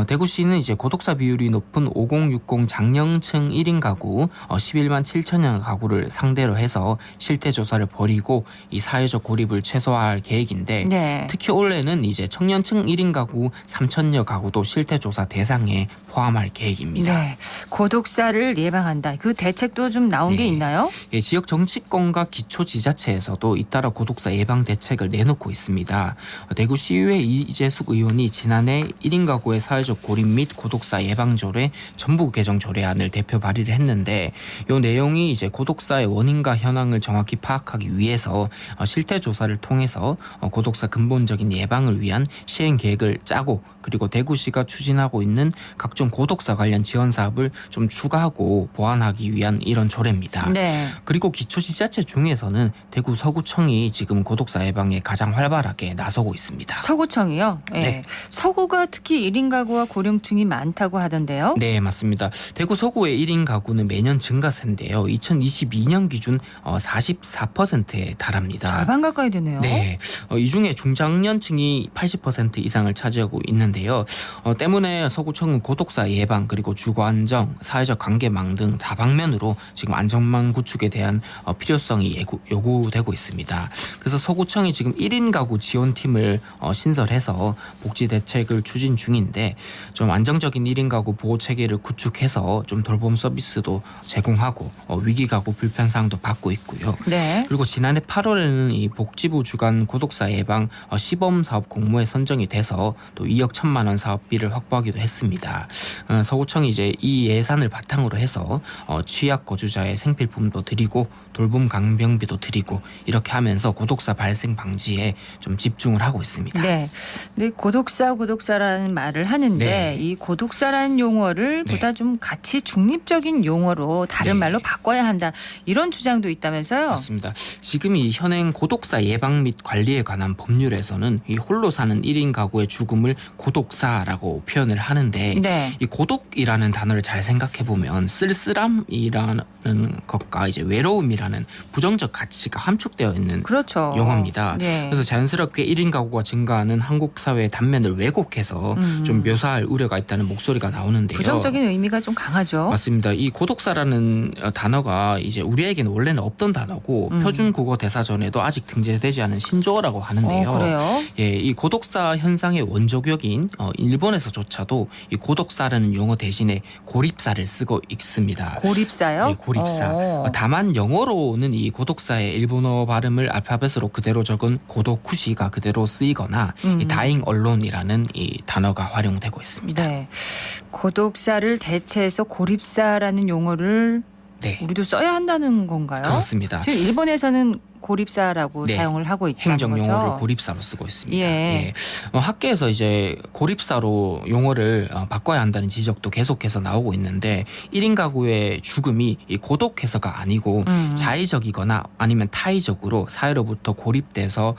대구시는 이제 고독사 비율이 높은 5060 장년층 1인 가구 11만 7천여 가구를 상대로 해서 실태 조사를 벌이고 이 사회적 고립을 최소화할 계획인데 네. 특히 올해는 이제 청년층 1인 가구 3천여 가구도 실태 조사 대상에 포함할 계획입니다. 네. 고독사를 예방한다. 그 대책도 좀 나온 게 네. 있나요? 예, 지역 정치권과 기초 지자체에서도 잇따라 고독사 예방 대책을 내놓고 있습니다. 대구시의회 이재숙 의원이 지난해 1인 가구의 사회적 고립 및 고독사 예방조례 전부 개정 조례안을 대표 발의를 했는데 이 내용이 이제 고독사의 원인과 현황을 정확히 파악하기 위해서 실태 조사를 통해서 고독사 근본적인 예방을 위한 시행 계획을 짜고 그리고 대구시가 추진하고 있는 각종 고독사 관련 지원 사업을 좀 추가하고 보완하기 위한 이런 조례입니다. 네. 그리고 기초지자체 중에서는 대구 서구청이 지금 고독사 예방에 가장 활발하게 나서고 있습니다. 서구청이요? 네. 네. 서구가 특히 1인 가구와 고령층이 많다고 하던데요. 네, 맞습니다. 대구 서구의 1인 가구는 매년 증가세인데요. 2022년 기준 44%에 달합니다. 절반 가까이 되네요. 네, 이 중에 중장년층이 80% 이상을 차지하고 있는데요. 때문에 서구청은 고독사 예방 그리고 주거 안정, 사회적 관계망 등 다방면으로 지금 안전망 구축에 대한 필요성이 요구되고 있습니다. 그래서 서구청이 지금 1인 가구 지원팀을 신설해서 복지 대책을 추진 중인데 좀 안정적인 1인 가구 보호 체계를 구축해서 좀 돌봄 서비스도 제공하고 위기 가구 불편사항도 받고 있고요. 네. 그리고 지난해 8월에는 이 복지부 주관 고독사 예방 시범 사업 공모에 선정이 돼서 또 2억 1천만 원 사업비를 확보하기도 했습니다. 서구청이 이제 이 예산을 바탕으로 해서 취약 거주자의 생필품도 드리고 돌봄 강병비도 드리고 이렇게 하면서 고독사 발생 방지에 좀 집중을 하고 있습니다. 네. 근데 고독사라는 말을 하는데 네. 이 고독사라는 용어를 네. 보다 좀 가치 중립적인 용어로 다른 네. 말로 바꿔야 한다. 이런 주장도 있다면서요? 맞습니다. 지금 이 현행 고독사 예방 및 관리에 관한 법률에서는 이 홀로 사는 1인 가구의 죽음을 고독사라고 표현을 하는데 네. 이 고독이라는 단어를 잘 생각해 보면 쓸쓸함이라는 것과 이제 외로움이라는 부정적 가치가 함축되어 있는 그렇죠. 용어입니다. 네. 그래서 자연스럽게 1인 가구가 증가하는 한국 사회의 단면을 왜곡해서 좀 묘사할 우려가 있다는 목소리가 나오는데요. 부정적인 의미가 좀 강하죠. 맞습니다. 이 고독사라는 단어가 이제 우리에게는 원래는 없던 단어고 표준 국어 대사전에도 아직 등재되지 않은 신조어라고 하는데요. 그래요? 예, 이 고독사 현상의 원조격인 일본에서조차도 이 고독사라는 용어 대신에 고립사를 쓰고 있습니다. 고립사요? 네, 고립사. 다만 영어로는 이 고독사의 일본어 발음을 알파벳으로 그대로 적은 고도쿠시가 그대로 쓰이거나 이 다잉 언론이라는 이 단어가 활용되고 있습니다. 네. 고독사를 대체해서 고립사라는 용어를 네. 우리도 써야 한다는 건가요? 그렇습니다. 지금 일본에서는 고립사라고 네. 사용을 하고 있다는 행정용어를 거죠. 고립사로 쓰고 있습니다. 예. 학계에서 이제 고립사로 용어를 바꿔야 한다는 지적도 계속해서 나오고 있는데 1인 가구의 죽음이 이 고독해서가 아니고 자의적이거나 아니면 타의적으로 사회로부터 고립돼서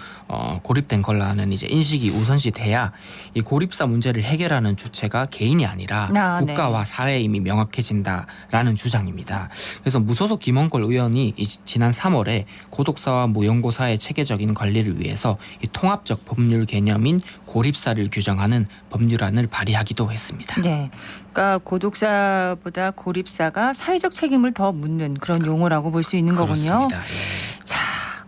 고립된 걸라는 이제 인식이 우선시 돼야 이 고립사 문제를 해결하는 주체가 개인이 아니라 국가와 사회에 이미 명확해진다라는 주장입니다. 그래서 무소속 김원걸 의원이 지난 3월에 고독사와 무연고사의 체계적인 관리를 위해서 이 통합적 법률 개념인 고립사를 규정하는 법률안을 발의하기도 했습니다. 네, 그러니까 고독사보다 고립사가 사회적 책임을 더 묻는 그런 용어라고 볼 수 있는 거군요. 그렇습니다. 자,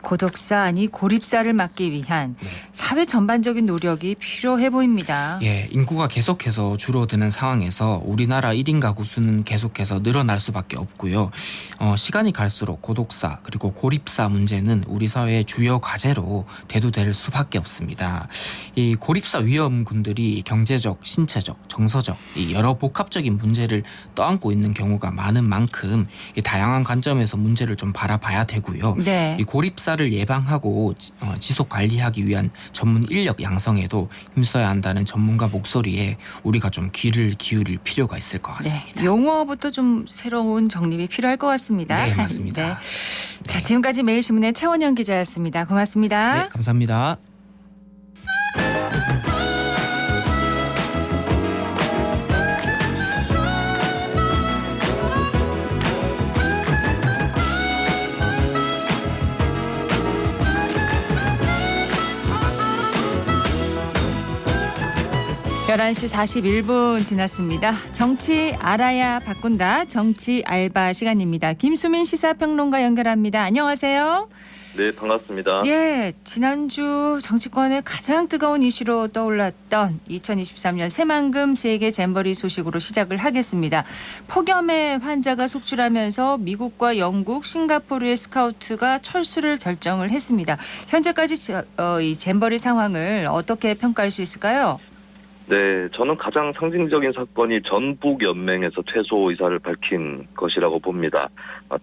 고독사 아니 고립사를 막기 위한 사회 전반적인 노력이 필요해 보입니다. 예, 인구가 계속해서 줄어드는 상황에서 우리나라 1인 가구 수는 계속해서 늘어날 수밖에 없고요. 시간이 갈수록 고독사 그리고 고립사 문제는 우리 사회의 주요 과제로 대두될 수밖에 없습니다. 이 고립사 위험군들이 경제적, 신체적, 정서적 이 여러 복합적인 문제를 떠안고 있는 경우가 많은 만큼 이 다양한 관점에서 문제를 좀 바라봐야 되고요. 네. 이 고립사를 예방하고 지속 관리하기 위한 전문 인력 양성에도 힘써야 한다는 전문가 목소리에 우리가 좀 귀를 기울일 필요가 있을 것 같습니다. 네, 용어부터 좀 새로운 정립이 필요할 것 같습니다. 네, 맞습니다. 네. 자, 지금까지 매일신문의 최원영 기자였습니다. 고맙습니다. 네, 감사합니다. (11시 41분) 지났습니다. 정치 알아야 바꾼다. 정치 알바 시간입니다. 김수민 시사평론가 연결합니다. 안녕하세요. 네, 반갑습니다. 예, 지난주 정치권의 가장 뜨거운 이슈로 떠올랐던 2023년 새만금 세계 잼버리 소식으로 시작을 하겠습니다. 폭염에 환자가 속출하면서 미국과 영국, 싱가포르의 스카우트가 철수를 결정을 했습니다. 현재까지 이 잼버리 상황을 어떻게 평가할 수 있을까요? 네, 저는 가장 상징적인 사건이 전북연맹에서 퇴소 의사를 밝힌 것이라고 봅니다.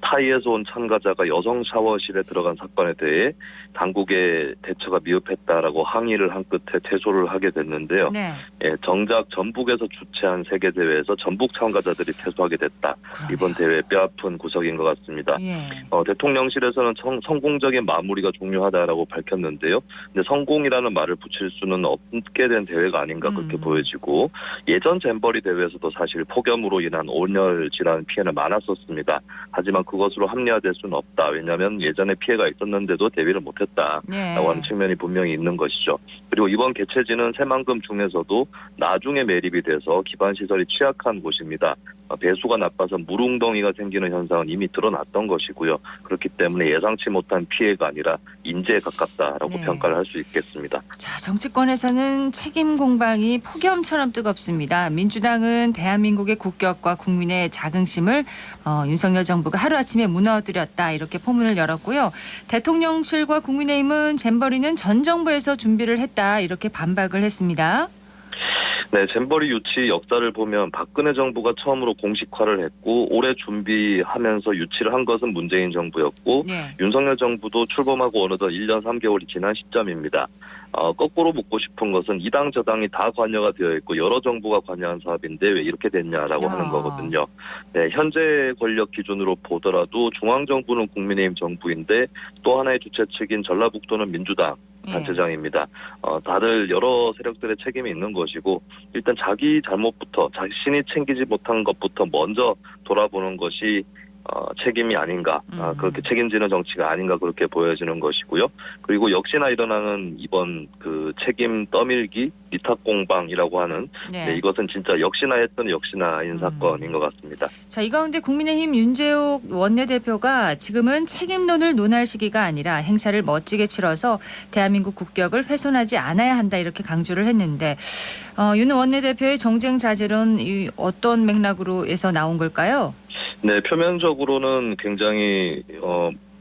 타이에서 온 참가자가 여성 샤워실에 들어간 사건에 대해 당국의 대처가 미흡했다라고 항의를 한 끝에 퇴소를 하게 됐는데요. 네. 예, 정작 전북에서 주최한 세계대회에서 전북 참가자들이 퇴소하게 됐다. 그러네요. 이번 대회 뼈아픈 구석인 것 같습니다. 예. 대통령실에서는 성공적인 마무리가 중요하다라고 밝혔는데요. 근데 성공이라는 말을 붙일 수는 없게 된 대회가 아닌가 그렇게 보여지고 예전 잼버리 대회에서도 사실 폭염으로 인한 온열 질환 피해는 많았었습니다. 하지만 그것으로 합리화될 수는 없다. 왜냐하면 예전에 피해가 있었는데도 대비를 못했다라고 하는 측면이 분명히 있는 것이죠. 그리고 이번 개최지는 새만금 중에서도 나중에 매립이 돼서 기반시설이 취약한 곳입니다. 배수가 나빠서 물웅덩이가 생기는 현상은 이미 드러났던 것이고요. 그렇기 때문에 예상치 못한 피해가 아니라 인재에 가깝다라고 평가를 할 수 있겠습니다. 자, 정치권에서는 책임 공방이 폭염처럼 뜨겁습니다. 민주당은 대한민국의 국격과 국민의 자긍심을 윤석열 정부가 하루아침에 무너뜨렸다 이렇게 포문을 열었고요. 대통령실과 국민의힘은 잼버리는 전 정부에서 준비를 했다 이렇게 반박을 했습니다. 네, 잼버리 유치 역사를 보면 박근혜 정부가 처음으로 공식화를 했고 올해 준비하면서 유치를 한 것은 문재인 정부였고 윤석열 정부도 출범하고 어느덧 1년 3개월이 지난 시점입니다. 거꾸로 묻고 싶은 것은 이 당 저 당이 다 관여가 되어 있고 여러 정부가 관여한 사업인데 왜 이렇게 됐냐라고 하는 거거든요. 네, 현재 권력 기준으로 보더라도 중앙정부는 국민의힘 정부인데 또 하나의 주최 측인 전라북도는 민주당 단체장입니다. 다들 여러 세력들의 책임이 있는 것이고 일단 자기 잘못부터 자신이 챙기지 못한 것부터 먼저 돌아보는 것이 책임이 아닌가 그렇게 책임지는 정치가 아닌가 그렇게 보여지는 것이고요. 그리고 역시나 일어나는 이번 그 책임 떠밀기 위탁 공방이라고 하는 이것은 진짜 역시나 했던 역시나인 사건인 것 같습니다. 자, 이 가운데 국민의힘 윤재옥 원내대표가 지금은 책임론을 논할 시기가 아니라 행사를 멋지게 치러서 대한민국 국격을 훼손하지 않아야 한다 이렇게 강조를 했는데 윤 원내대표의 정쟁 자제론 어떤 맥락으로 해서 나온 걸까요? 네, 표면적으로는 굉장히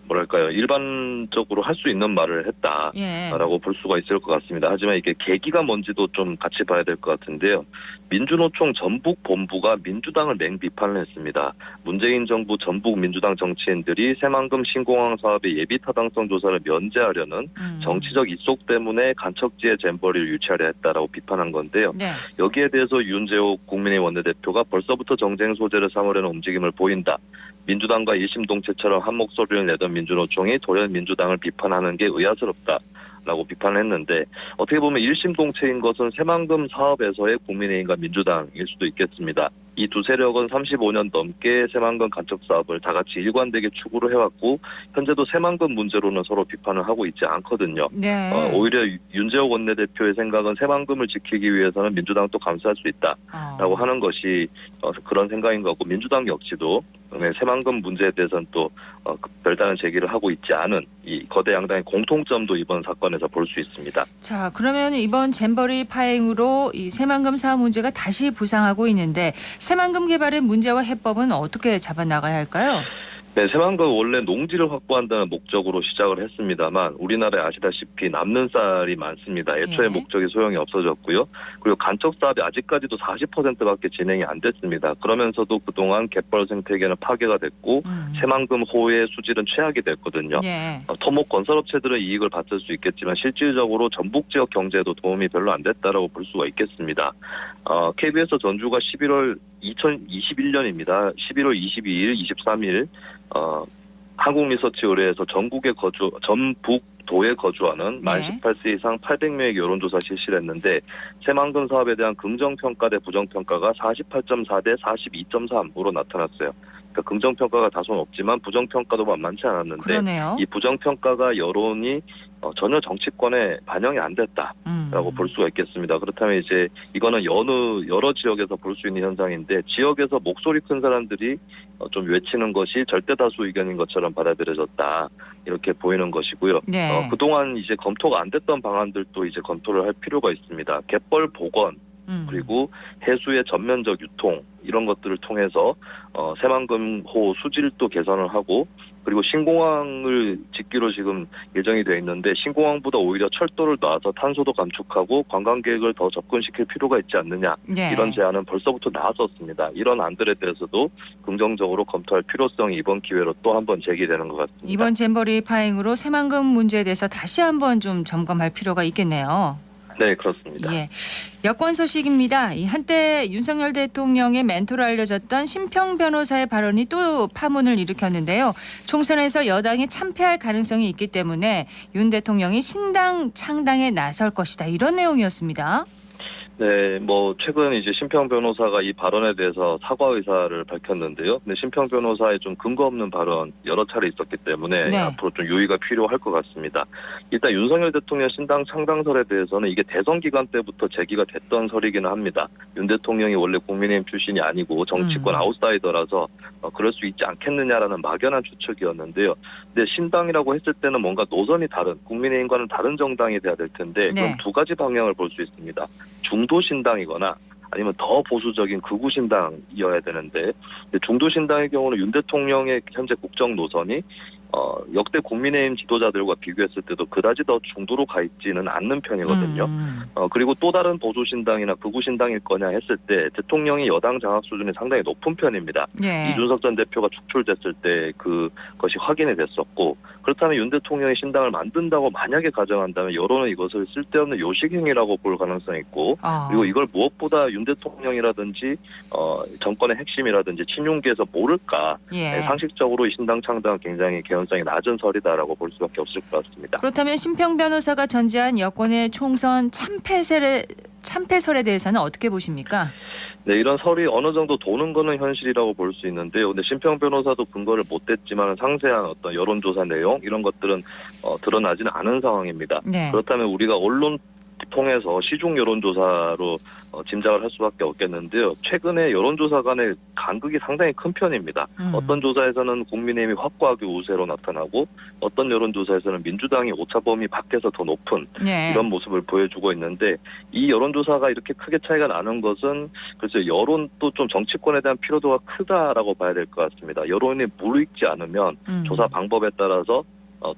뭐랄까요, 일반적으로 할 수 있는 말을 했다라고 볼 수가 있을 것 같습니다. 하지만 이게 계기가 뭔지도 좀 같이 봐야 될 것 같은데요. 민주노총 전북 본부가 민주당을 맹비판을 했습니다. 문재인 정부 전북 민주당 정치인들이 새만금 신공항 사업의 예비 타당성 조사를 면제하려는 정치적 입속 때문에 간척지에 잼버리를 유치하려 했다라고 비판한 건데요. 여기에 대해서 윤재옥 국민의힘 원내대표가 벌써부터 정쟁 소재를 삼으려는 움직임을 보인다. 민주당과 일심동체처럼 한 목소리를 내던 민주노총이 돌연 민주당을 비판하는 게 의아스럽다라고 비판을 했는데, 어떻게 보면 일심동체인 것은 새만금 사업에서의 국민의힘과 민주당일 수도 있겠습니다. 이 두 세력은 35년 넘게 새만금 간척 사업을 다 같이 일관되게 추구를 해왔고 현재도 새만금 문제로는 서로 비판을 하고 있지 않거든요. 오히려 윤재옥 원내대표의 생각은 새만금을 지키기 위해서는 민주당도 감수할 수 있다라고 하는 것이 그런 생각인 것 같고, 민주당 역시도 새만금 문제에 대해서는 또 별다른 제기를 하고 있지 않은 이 거대 양당의 공통점도 이번 사건에서 볼 수 있습니다. 자, 그러면 이번 잼버리 파행으로 이 새만금 사업 문제가 다시 부상하고 있는데 새만금 개발의 문제와 해법은 어떻게 잡아나가야 할까요? 네, 새만금 원래 농지를 확보한다는 목적으로 시작을 했습니다만 우리나라에 아시다시피 남는 쌀이 많습니다. 애초에 목적이 소용이 없어졌고요. 그리고 간척 사업이 아직까지도 40%밖에 진행이 안 됐습니다. 그러면서도 그동안 갯벌 생태계는 파괴가 됐고 새만금 호의 수질은 최악이 됐거든요. 토목 건설업체들은 이익을 받을 수 있겠지만 실질적으로 전북 지역 경제에도 도움이 별로 안 됐다라고 볼 수가 있겠습니다. KBS 전주가 2021년입니다. 11월 22일, 23일 한국리서치 의뢰에서 전북도에 거주하는 만 18세 이상 800명에게 여론조사 실시를 했는데 새만금 사업에 대한 긍정평가 대 부정평가가 48.4 대 42.3으로 나타났어요. 그러니까 긍정평가가 다소 높지만 부정평가도 만만치 않았는데 그러네요. 이 부정평가가 여론이 전혀 정치권에 반영이 안 됐다라고 볼 수가 있겠습니다. 그렇다면 이제 이거는 여러 지역에서 볼 수 있는 현상인데 지역에서 목소리 큰 사람들이 좀 외치는 것이 절대다수 의견인 것처럼 받아들여졌다. 이렇게 보이는 것이고요. 그동안 이제 검토가 안 됐던 방안들도 이제 검토를 할 필요가 있습니다. 갯벌 복원 그리고 해수의 전면적 유통 이런 것들을 통해서 새만금호 수질도 개선을 하고 그리고 신공항을 짓기로 지금 예정이 되어 있는데 신공항보다 오히려 철도를 놔서 탄소도 감축하고 관광객을 더 접근시킬 필요가 있지 않느냐 이런 제안은 벌써부터 나왔었습니다. 이런 안들에 대해서도 긍정적으로 검토할 필요성이 이번 기회로 또 한번 제기되는 것 같습니다. 이번 잼버리 파행으로 새만금 문제에 대해서 다시 한번 좀 점검할 필요가 있겠네요. 네, 그렇습니다. 여권 소식입니다. 한때 윤석열 대통령의 멘토로 알려졌던 심평 변호사의 발언이 또 파문을 일으켰는데요. 총선에서 여당이 참패할 가능성이 있기 때문에 윤 대통령이 신당 창당에 나설 것이다. 이런 내용이었습니다. 네, 최근 이제 심평 변호사가 이 발언에 대해서 사과 의사를 밝혔는데요. 근데 심평 변호사의 좀 근거 없는 발언 여러 차례 있었기 때문에 앞으로 좀 유의가 필요할 것 같습니다. 일단 윤석열 대통령 신당 창당설에 대해서는 이게 대선 기간 때부터 제기가 됐던 설이기는 합니다. 윤 대통령이 원래 국민의힘 출신이 아니고 정치권 아웃사이더라서 그럴 수 있지 않겠느냐라는 막연한 추측이었는데요. 근데 신당이라고 했을 때는 뭔가 노선이 다른 국민의힘과는 다른 정당이 돼야 될 텐데 그럼 두 가지 방향을 볼 수 있습니다. 중도신당이거나 아니면 더 보수적인 극우신당이어야 되는데 중도신당의 경우는 윤 대통령의 현재 국정 노선이 역대 국민의힘 지도자들과 비교했을 때도 그다지 더 중도로 가 있지는 않는 편이거든요. 그리고 또 다른 보수신당이나 극우신당일 거냐 했을 때 대통령이 여당 장악 수준이 상당히 높은 편입니다. 이준석 전 대표가 축출됐을 때 그것이 확인이 됐었고 그렇다면 윤 대통령이 신당을 만든다고 만약에 가정한다면 여론은 이것을 쓸데없는 요식행위라고 볼 가능성이 있고 그리고 이걸 무엇보다 윤 대통령이라든지 정권의 핵심이라든지 친윤계에서 모를까 상식적으로 이 신당 창당은 굉장히 개연성이 낮은 설이다라고 볼 수밖에 없을 것 같습니다. 그렇다면 심평 변호사가 전제한 여권의 총선 참패설에 대해서는 어떻게 보십니까? 네, 이런 설이 어느 정도 도는 거는 현실이라고 볼 수 있는데요. 근데 심평 변호사도 근거를 못 댔지만 상세한 어떤 여론조사 내용 이런 것들은 드러나지는 않은 상황입니다. 그렇다면 우리가 언론 통해서 시중 여론조사로 짐작을 할 수밖에 없겠는데요. 최근에 여론조사 간의 간극이 상당히 큰 편입니다. 어떤 조사에서는 국민의힘이 확고하게 우세로 나타나고 어떤 여론조사에서는 민주당이 오차범위 밖에서 더 높은 이런 모습을 보여주고 있는데 이 여론조사가 이렇게 크게 차이가 나는 것은 글쎄 여론도 좀 정치권에 대한 피로도가 크다라고 봐야 될 것 같습니다. 여론이 무르익지 않으면 조사 방법에 따라서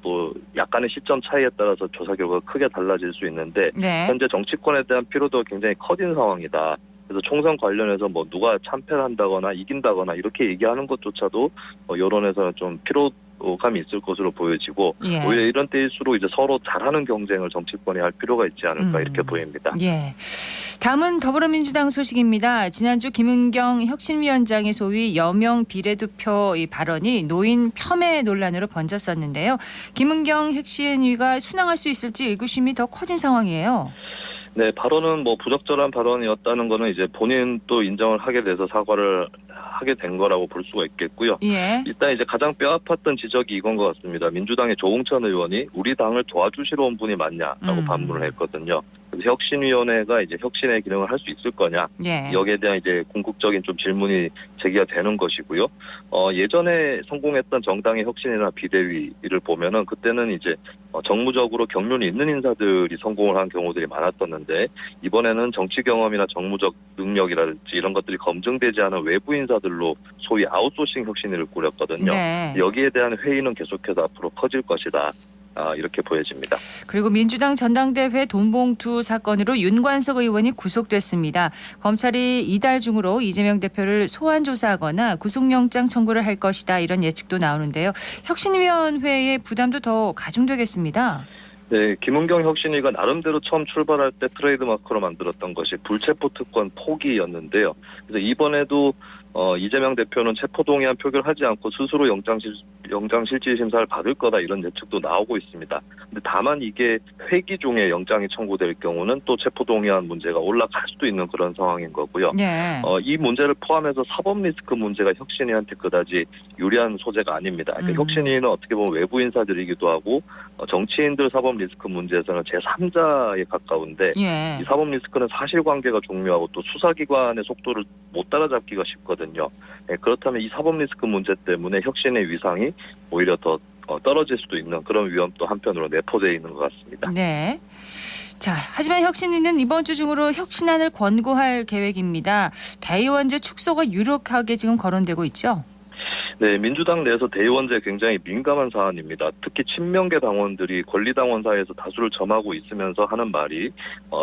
또 약간의 시점 차이에 따라서 조사 결과가 크게 달라질 수 있는데 현재 정치권에 대한 피로도가 굉장히 커진 상황이다. 그래서 총선 관련해서 뭐 누가 참패를 한다거나 이긴다거나 이렇게 얘기하는 것조차도 여론에서는 좀 피로감이 있을 것으로 보여지고 오히려 이런 때일수록 이제 서로 잘하는 경쟁을 정치권이 할 필요가 있지 않을까 이렇게 보입니다. 다음은 더불어민주당 소식입니다. 지난주 김은경 혁신위원장의 소위 여명 비례투표 이 발언이 노인 폄훼 논란으로 번졌었는데요. 김은경 혁신위가 순항할 수 있을지 의구심이 더 커진 상황이에요. 네, 발언은 뭐 부적절한 발언이었다는 거는 이제 본인도 인정을 하게 돼서 사과를 하게 된 거라고 볼 수가 있겠고요. 일단 이제 가장 뼈아팠던 지적이 이건 것 같습니다. 민주당의 조홍천 의원이 우리 당을 도와주시러 온 분이 맞냐라고 반문을 했거든요. 그래서 혁신위원회가 이제 혁신의 기능을 할 수 있을 거냐 여기에 대한 이제 궁극적인 좀 질문이 제기가 되는 것이고요. 예전에 성공했던 정당의 혁신이나 비대위를 보면은 그때는 이제 정무적으로 경륜이 있는 인사들이 성공을 한 경우들이 많았었는데 이번에는 정치 경험이나 정무적 능력이라든지 이런 것들이 검증되지 않은 외부 인사들로 소위 아웃소싱 혁신위를 꾸렸거든요. 여기에 대한 회의는 계속해서 앞으로 커질 것이다. 이렇게 보여집니다. 그리고 민주당 전당대회 돈봉투 사건으로 윤관석 의원이 구속됐습니다. 검찰이 이달 중으로 이재명 대표를 소환 조사하거나 구속영장 청구를 할 것이다. 이런 예측도 나오는데요. 혁신위원회의 부담도 더 가중되겠습니다. 네, 김은경 혁신위가 나름대로 처음 출발할 때 트레이드마크로 만들었던 것이 불체포 특권 포기였는데요. 그래서 이번에도 이재명 대표는 체포동의안 표결하지 않고 스스로 영장실질심사를 받을 거다 이런 예측도 나오고 있습니다. 근데 다만 이게 회기 중에 영장이 청구될 경우는 또 체포동의안 문제가 올라갈 수도 있는 그런 상황인 거고요. 이 문제를 포함해서 사법 리스크 문제가 혁신위한테 그다지 유리한 소재가 아닙니다. 그러니까 혁신위는 어떻게 보면 외부 인사들이기도 하고 정치인들 사법 리스크 문제에서는 제3자에 가까운데 이 사법 리스크는 사실관계가 중요하고 또 수사기관의 속도를 못 따라잡기가 쉽거든요. 그렇다면 이 사법 리스크 문제 때문에 혁신의 위상이 오히려 더 떨어질 수도 있는 그런 위험도 한편으로 내포되어 있는 것 같습니다. 자, 하지만 혁신위는 이번 주 중으로 혁신안을 권고할 계획입니다. 대의원제 축소가 유력하게 지금 거론되고 있죠? 네, 민주당 내에서 대의원제 굉장히 민감한 사안입니다. 특히 친명계 당원들이 권리당원 사이에서 다수를 점하고 있으면서 하는 말이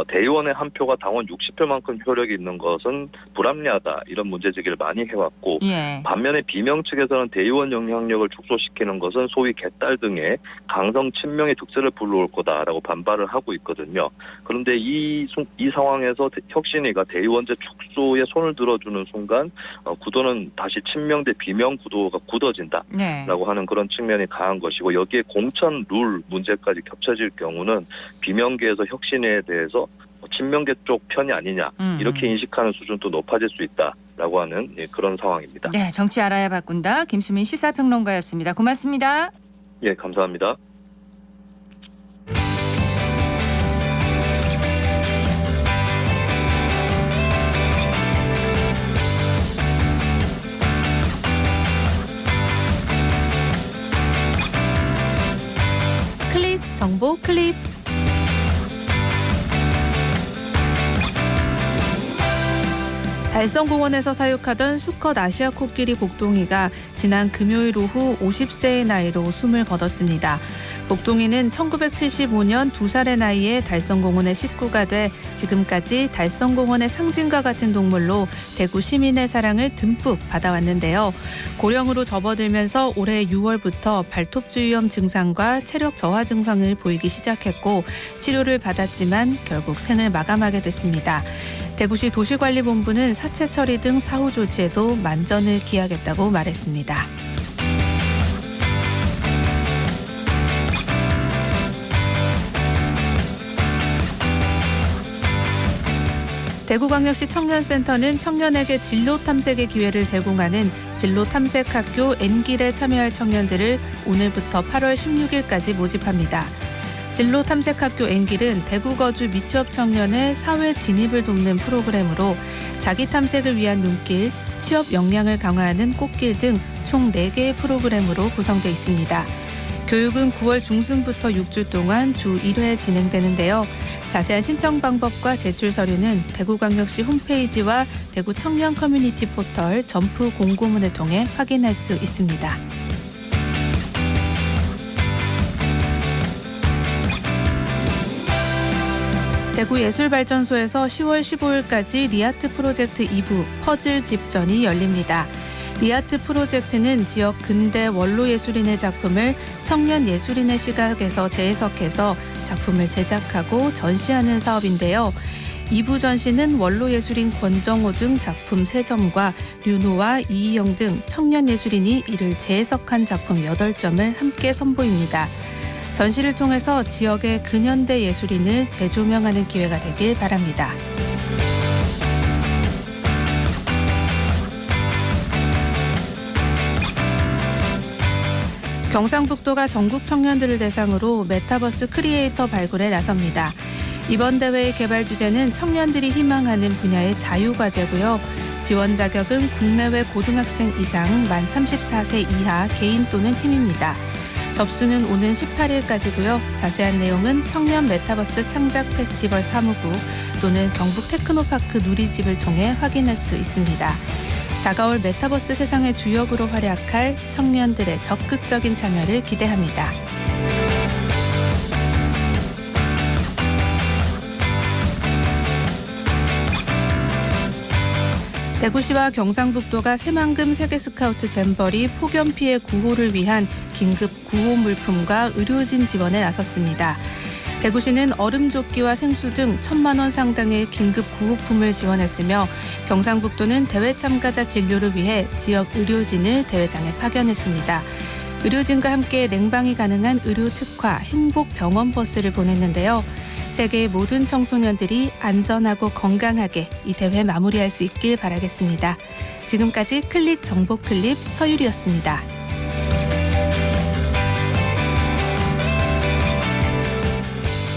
대의원의 한 표가 당원 60표만큼 효력이 있는 것은 불합리하다 이런 문제제기를 많이 해왔고 반면에 비명 측에서는 대의원 영향력을 축소시키는 것은 소위 개딸 등의 강성 친명의 득세를 불러올 거다라고 반발을 하고 있거든요. 그런데 이 상황에서 혁신위가 대의원제 축소에 손을 들어주는 순간 구도는 다시 친명 대 비명 구도가 굳어진다라고 하는 그런 측면이 강한 것이고 여기에 공천 룰 문제까지 겹쳐질 경우는 비명계에서 혁신에 대해서 친명계 쪽 편이 아니냐 이렇게 인식하는 수준도 높아질 수 있다라고 하는 그런 상황입니다. 네, 정치 알아야 바꾼다. 김수민 시사평론가였습니다. 고맙습니다. 예, 감사합니다. 정보 클립. 달성공원에서 사육하던 수컷 아시아 코끼리 복동이가 지난 금요일 오후 50세의 나이로 숨을 거뒀습니다. 복동이는 1975년 2살의 나이에 달성공원의 식구가 돼 지금까지 달성공원의 상징과 같은 동물로 대구 시민의 사랑을 듬뿍 받아왔는데요. 고령으로 접어들면서 올해 6월부터 발톱주의염 증상과 체력 저하 증상을 보이기 시작했고 치료를 받았지만 결국 생을 마감하게 됐습니다. 대구시 도시관리본부는 사체 처리 등 사후 조치에도 만전을 기하겠다고 말했습니다. 대구광역시 청년센터는 청년에게 진로 탐색의 기회를 제공하는 진로 탐색학교 N길에 참여할 청년들을 오늘부터 8월 16일까지 모집합니다. 진로 탐색학교 앵길은 대구 거주 미취업 청년의 사회 진입을 돕는 프로그램으로 자기 탐색을 위한 눈길, 취업 역량을 강화하는 꽃길 등 총 4개의 프로그램으로 구성되어 있습니다. 교육은 9월 중순부터 6주 동안 주 1회 진행되는데요. 자세한 신청 방법과 제출 서류는 대구광역시 홈페이지와 대구 청년 커뮤니티 포털 점프 공고문을 통해 확인할 수 있습니다. 대구예술발전소에서 10월 15일까지 리아트 프로젝트 2부 퍼즐 집전이 열립니다. 리아트 프로젝트는 지역 근대 원로 예술인의 작품을 청년 예술인의 시각에서 재해석해서 작품을 제작하고 전시하는 사업인데요. 2부 전시는 원로 예술인 권정호 등 작품 3점과 류노와 이희영 등 청년 예술인이 이를 재해석한 작품 8점을 함께 선보입니다. 전시를 통해서 지역의 근현대 예술인을 재조명하는 기회가 되길 바랍니다. 경상북도가 전국 청년들을 대상으로 메타버스 크리에이터 발굴에 나섭니다. 이번 대회의 개발 주제는 청년들이 희망하는 분야의 자유과제고요. 지원 자격은 국내외 고등학생 이상 만 34세 이하 개인 또는 팀입니다. 접수는 오는 18일까지고요. 자세한 내용은 청년 메타버스 창작 페스티벌 사무부 또는 경북 테크노파크 누리집을 통해 확인할 수 있습니다. 다가올 메타버스 세상의 주역으로 활약할 청년들의 적극적인 참여를 기대합니다. 대구시와 경상북도가 새만금 세계스카우트 잼버리 폭염 피해 구호를 위한 긴급 구호 물품과 의료진 지원에 나섰습니다. 대구시는 얼음조끼와 생수 등 1,000만 원 상당의 긴급 구호품을 지원했으며 경상북도는 대회 참가자 진료를 위해 지역 의료진을 대회장에 파견했습니다. 의료진과 함께 냉방이 가능한 의료 특화 행복병원 버스를 보냈는데요. 세계의 모든 청소년들이 안전하고 건강하게 이 대회 마무리할 수 있길 바라겠습니다. 지금까지 클릭 정보 클립 서유리였습니다.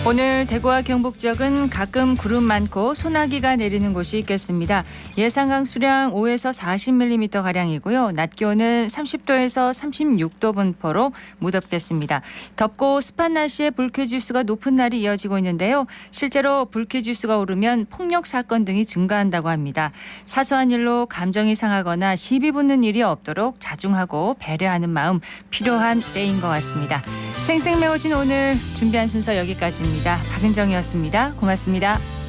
오늘 대구와 경북 지역은 가끔 구름 많고 소나기가 내리는 곳이 있겠습니다. 예상 강수량 5에서 40mm가량이고요. 낮 기온은 30도에서 36도 분포로 무덥겠습니다. 덥고 습한 날씨에 불쾌지수가 높은 날이 이어지고 있는데요. 실제로 불쾌지수가 오르면 폭력 사건 등이 증가한다고 합니다. 사소한 일로 감정이 상하거나 시비 붙는 일이 없도록 자중하고 배려하는 마음 필요한 때인 것 같습니다. 생생매워진 오늘 준비한 순서 여기까지입니다. 박은정이었습니다. 고맙습니다.